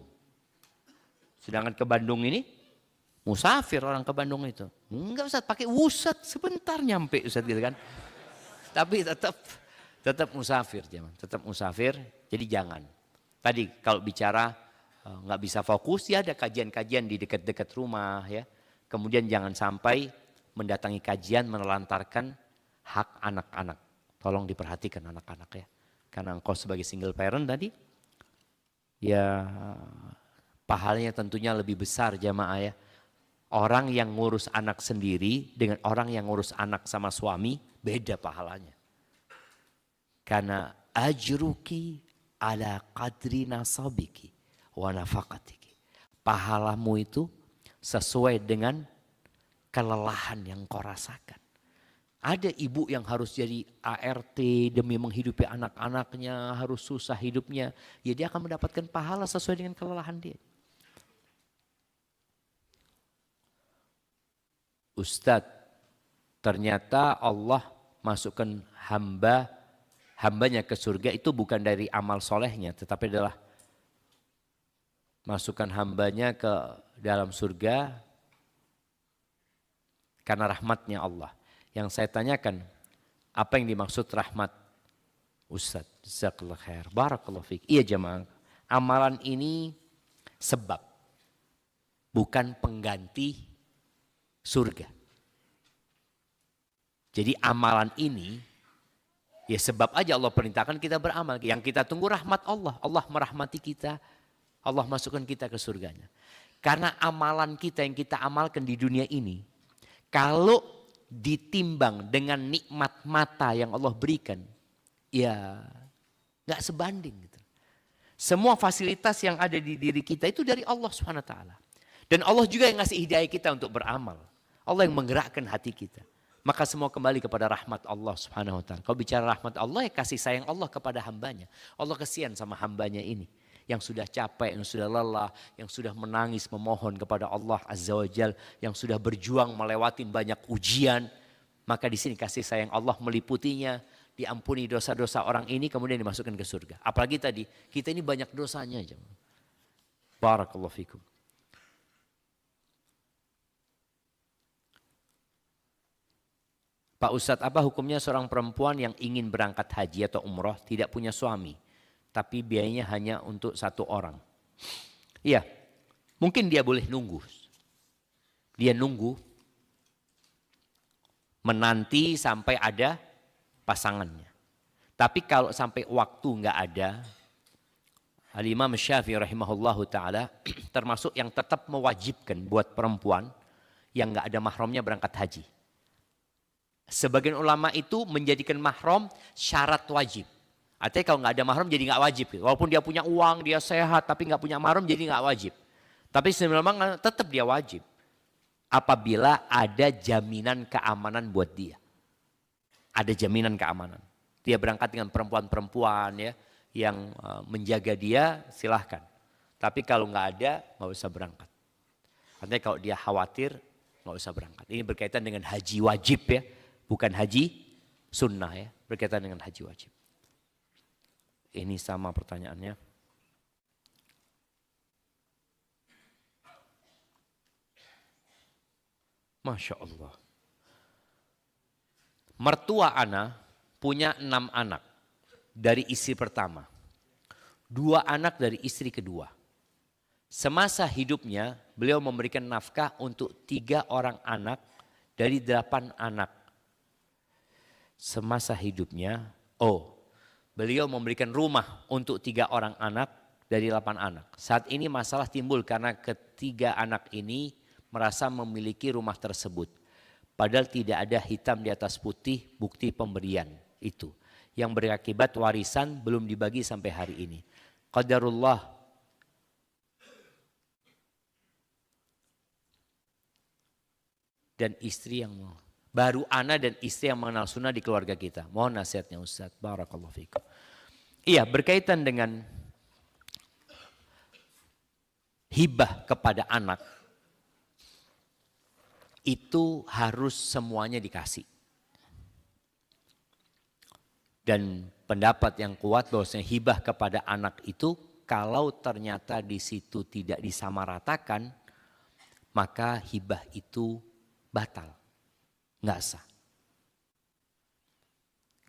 [SPEAKER 1] Sedangkan ke Bandung ini musafir orang ke Bandung itu. Enggak Ustaz, pakai wusat sebentar nyampe Ustaz gitu kan. Tapi tetap musafir zaman, tetap musafir. Jadi jangan. Tadi kalau bicara nggak bisa fokus ya ada kajian-kajian di dekat-dekat rumah ya. Kemudian jangan sampai mendatangi kajian menelantarkan hak anak-anak. Tolong diperhatikan anak-anak ya. Karena engkau sebagai single parent tadi, ya pahalanya tentunya lebih besar jamaah ya. Orang yang ngurus anak sendiri dengan orang yang ngurus anak sama suami, beda pahalanya. Karena ajruki ala qadri nasabiki wa nafaqatiki. Pahalamu itu sesuai dengan kelelahan yang kau rasakan. Ada ibu yang harus jadi ART demi menghidupi anak-anaknya, harus susah hidupnya. Ya dia akan mendapatkan pahala sesuai dengan kelelahan dia. Ustadz, ternyata Allah masukkan hambanya ke surga itu bukan dari amal solehnya, tetapi adalah masukkan hambanya ke dalam surga karena rahmatnya Allah. Yang saya tanyakan, apa yang dimaksud rahmat? Ustaz, jazakallah khair, barakallahu fiik. Iya jemaah, amalan ini sebab, bukan pengganti surga. Jadi amalan ini, ya sebab aja Allah perintahkan kita beramal. Yang kita tunggu rahmat Allah. Allah merahmati kita, Allah masukkan kita ke surganya. Karena amalan kita yang kita amalkan di dunia ini, kalau ditimbang dengan nikmat mata yang Allah berikan, ya gak sebanding. Gitu. Semua fasilitas yang ada di diri kita itu dari Allah SWT. Dan Allah juga yang ngasih hidayah kita untuk beramal. Allah yang menggerakkan hati kita. Maka semua kembali kepada rahmat Allah SWT. Kalau bicara rahmat Allah, ya kasih sayang Allah kepada hambanya. Allah kasihan sama hambanya ini. Yang sudah capek, yang sudah lelah, yang sudah menangis memohon kepada Allah Azza wa Jal, yang sudah berjuang melewati banyak ujian, maka di sini kasih sayang Allah meliputinya, diampuni dosa-dosa orang ini kemudian dimasukkan ke surga. Apalagi tadi kita ini banyak dosanya. Barakallahu fikum. Pak Ustadz, apa hukumnya seorang perempuan yang ingin berangkat haji atau umroh tidak punya suami, tapi biayanya hanya untuk satu orang? Iya, mungkin dia boleh nunggu. Dia nunggu, menanti sampai ada pasangannya. Tapi kalau sampai waktu nggak ada, Al-Imam Syafi'i rahimahullahu ta'ala termasuk yang tetap mewajibkan buat perempuan yang nggak ada mahramnya berangkat haji. Sebagian ulama itu menjadikan mahram syarat wajib. Artinya kalau nggak ada mahram jadi nggak wajib. Walaupun dia punya uang, dia sehat, tapi nggak punya mahram jadi nggak wajib. Tapi sebenarnya tetap dia wajib. Apabila ada jaminan keamanan buat dia. Ada jaminan keamanan. Dia berangkat dengan perempuan-perempuan ya yang menjaga dia, silahkan. Tapi kalau nggak ada, nggak usah berangkat. Artinya kalau dia khawatir, nggak usah berangkat. Ini berkaitan dengan haji wajib ya. Bukan haji sunnah ya, berkaitan dengan haji wajib. Ini sama pertanyaannya. Masya Allah. Mertua ana punya 6 anak dari istri pertama. 2 anak dari istri kedua. Semasa hidupnya beliau memberikan nafkah untuk 3 orang anak dari 8 anak. semasa hidupnya, beliau memberikan rumah untuk 3 orang anak dari 8 anak. Saat ini masalah timbul karena ketiga anak ini merasa memiliki rumah tersebut. Padahal tidak ada hitam di atas putih bukti pemberian itu. Yang berakibat warisan belum dibagi sampai hari ini. Qadarullah. Dan istri yang baru ana dan istri yang mengenal sunnah di keluarga kita. Mohon nasihatnya Ustaz. Barakallahu fikum. Iya, berkaitan dengan hibah kepada anak. Itu harus semuanya dikasih. Dan pendapat yang kuat bahwasanya hibah kepada anak itu kalau ternyata di situ tidak disamaratakan, maka hibah itu batal, nggak sah.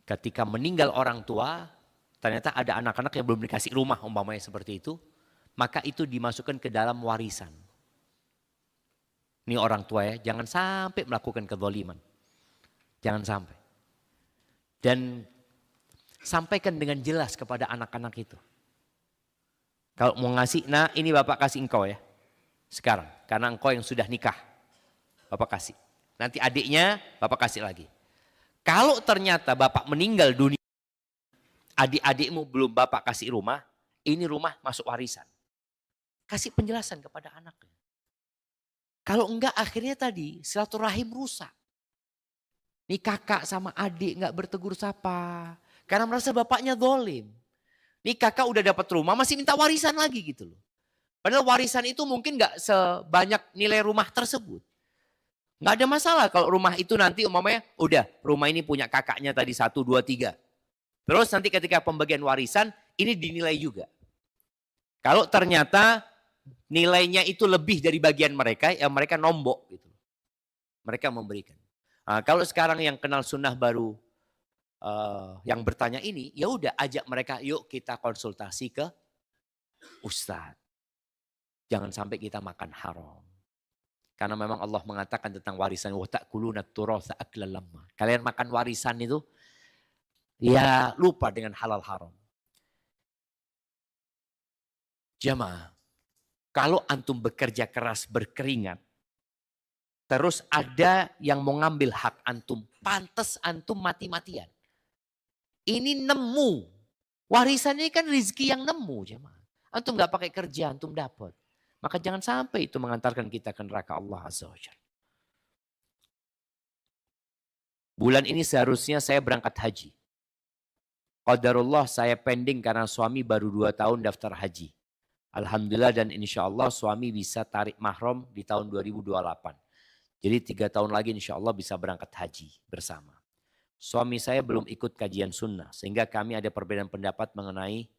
[SPEAKER 1] Ketika meninggal orang tua, ternyata ada anak-anak yang belum dikasih rumah umpamanya seperti itu, maka itu dimasukkan ke dalam warisan. Ini orang tua ya, jangan sampai melakukan kezaliman. Jangan sampai. Dan sampaikan dengan jelas kepada anak-anak itu. Kalau mau ngasih, nah ini bapak kasih engkau ya. Sekarang, karena engkau yang sudah nikah. Bapak kasih. Nanti adiknya bapak kasih lagi. Kalau ternyata bapak meninggal dunia, adik-adikmu belum bapak kasih rumah, ini rumah masuk warisan. Kasih penjelasan kepada anaknya. Kalau enggak akhirnya tadi silaturahim rusak. Nih kakak sama adik enggak bertegur sapa. Karena merasa bapaknya zalim. Nih kakak udah dapat rumah masih minta warisan lagi gitu loh. Padahal warisan itu mungkin enggak sebanyak nilai rumah tersebut. Enggak ada masalah kalau rumah itu nanti umpamanya udah rumah ini punya kakaknya tadi 1, 2, 3. Terus nanti ketika pembagian warisan ini dinilai juga. Kalau ternyata nilainya itu lebih dari bagian mereka, ya mereka nombok gitu. Mereka memberikan. Nah, kalau sekarang yang kenal sunnah baru yang bertanya ini, ya udah ajak mereka, yuk kita konsultasi ke ustadz. Jangan sampai kita makan haram. Karena memang Allah mengatakan tentang warisan, wa ta'kuluna turatsa aklan lamma. Kalian makan warisan itu ya lupa dengan halal haram. Jamaah, kalau antum bekerja keras berkeringat, terus ada yang mau ngambil hak antum, pantas antum mati-matian. Ini nemu. Warisan ini kan rezeki yang nemu, jemaah. Antum nggak pakai kerja, antum dapat. Maka jangan sampai itu mengantarkan kita ke neraka Allah Azza wa Jalla. Bulan ini seharusnya saya berangkat haji. Qadarullah saya pending karena suami baru 2 tahun daftar haji. Alhamdulillah dan insya Allah suami bisa tarik mahram di tahun 2028. Jadi 3 tahun lagi insya Allah bisa berangkat haji bersama. Suami saya belum ikut kajian sunnah. Sehingga kami ada perbedaan pendapat mengenai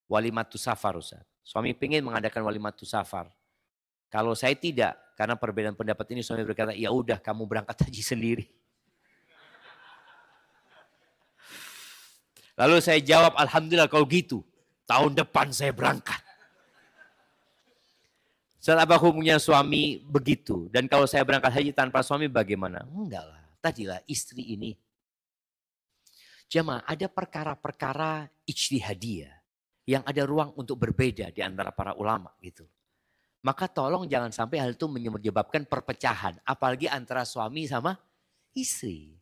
[SPEAKER 1] walimatus safar Ustaz. Suami ingin mengadakan walimatus safar. Kalau saya tidak, karena perbedaan pendapat ini suami berkata, ya udah kamu berangkat haji sendiri. Lalu saya jawab, alhamdulillah kalau gitu. Tahun depan saya berangkat. Saat apa hukumnya suami begitu? Dan kalau saya berangkat haji tanpa suami bagaimana? Enggak lah. Tadilah istri ini. Jamaah ada perkara-perkara ijtihadiyah. Yang ada ruang untuk berbeda di antara para ulama gitu. Maka tolong jangan sampai hal itu menyebabkan perpecahan. Apalagi antara suami sama istri.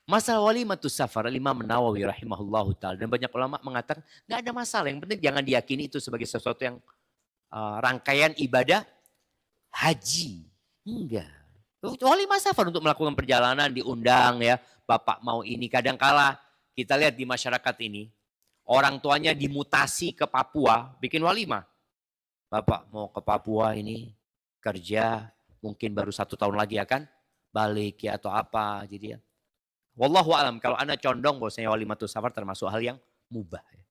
[SPEAKER 1] Masalah walimatus safar, Imam Nawawi rahimahullahu ta'ala. Dan banyak ulama mengatakan gak ada masalah. Yang penting jangan diyakini itu sebagai sesuatu yang rangkaian ibadah haji. Enggak. Walimah safar untuk melakukan perjalanan diundang ya. Bapak mau ini. Kadangkala kita lihat di masyarakat ini. Orang tuanya dimutasi ke Papua bikin walimah. Bapak mau ke Papua ini kerja. Mungkin baru 1 tahun lagi akan balik ya atau apa. Jadi ya. Wallahu a'lam. Kalau Anda condong bahwasanya walimatus safar termasuk hal yang mubah. Ya.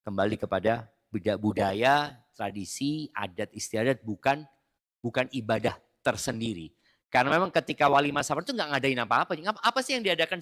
[SPEAKER 1] Kembali kepada budaya, tradisi, adat istiadat bukan ibadah tersendiri. Karena memang ketika walimah safar itu nggak ngadain apa-apa. Apa sih yang diadakan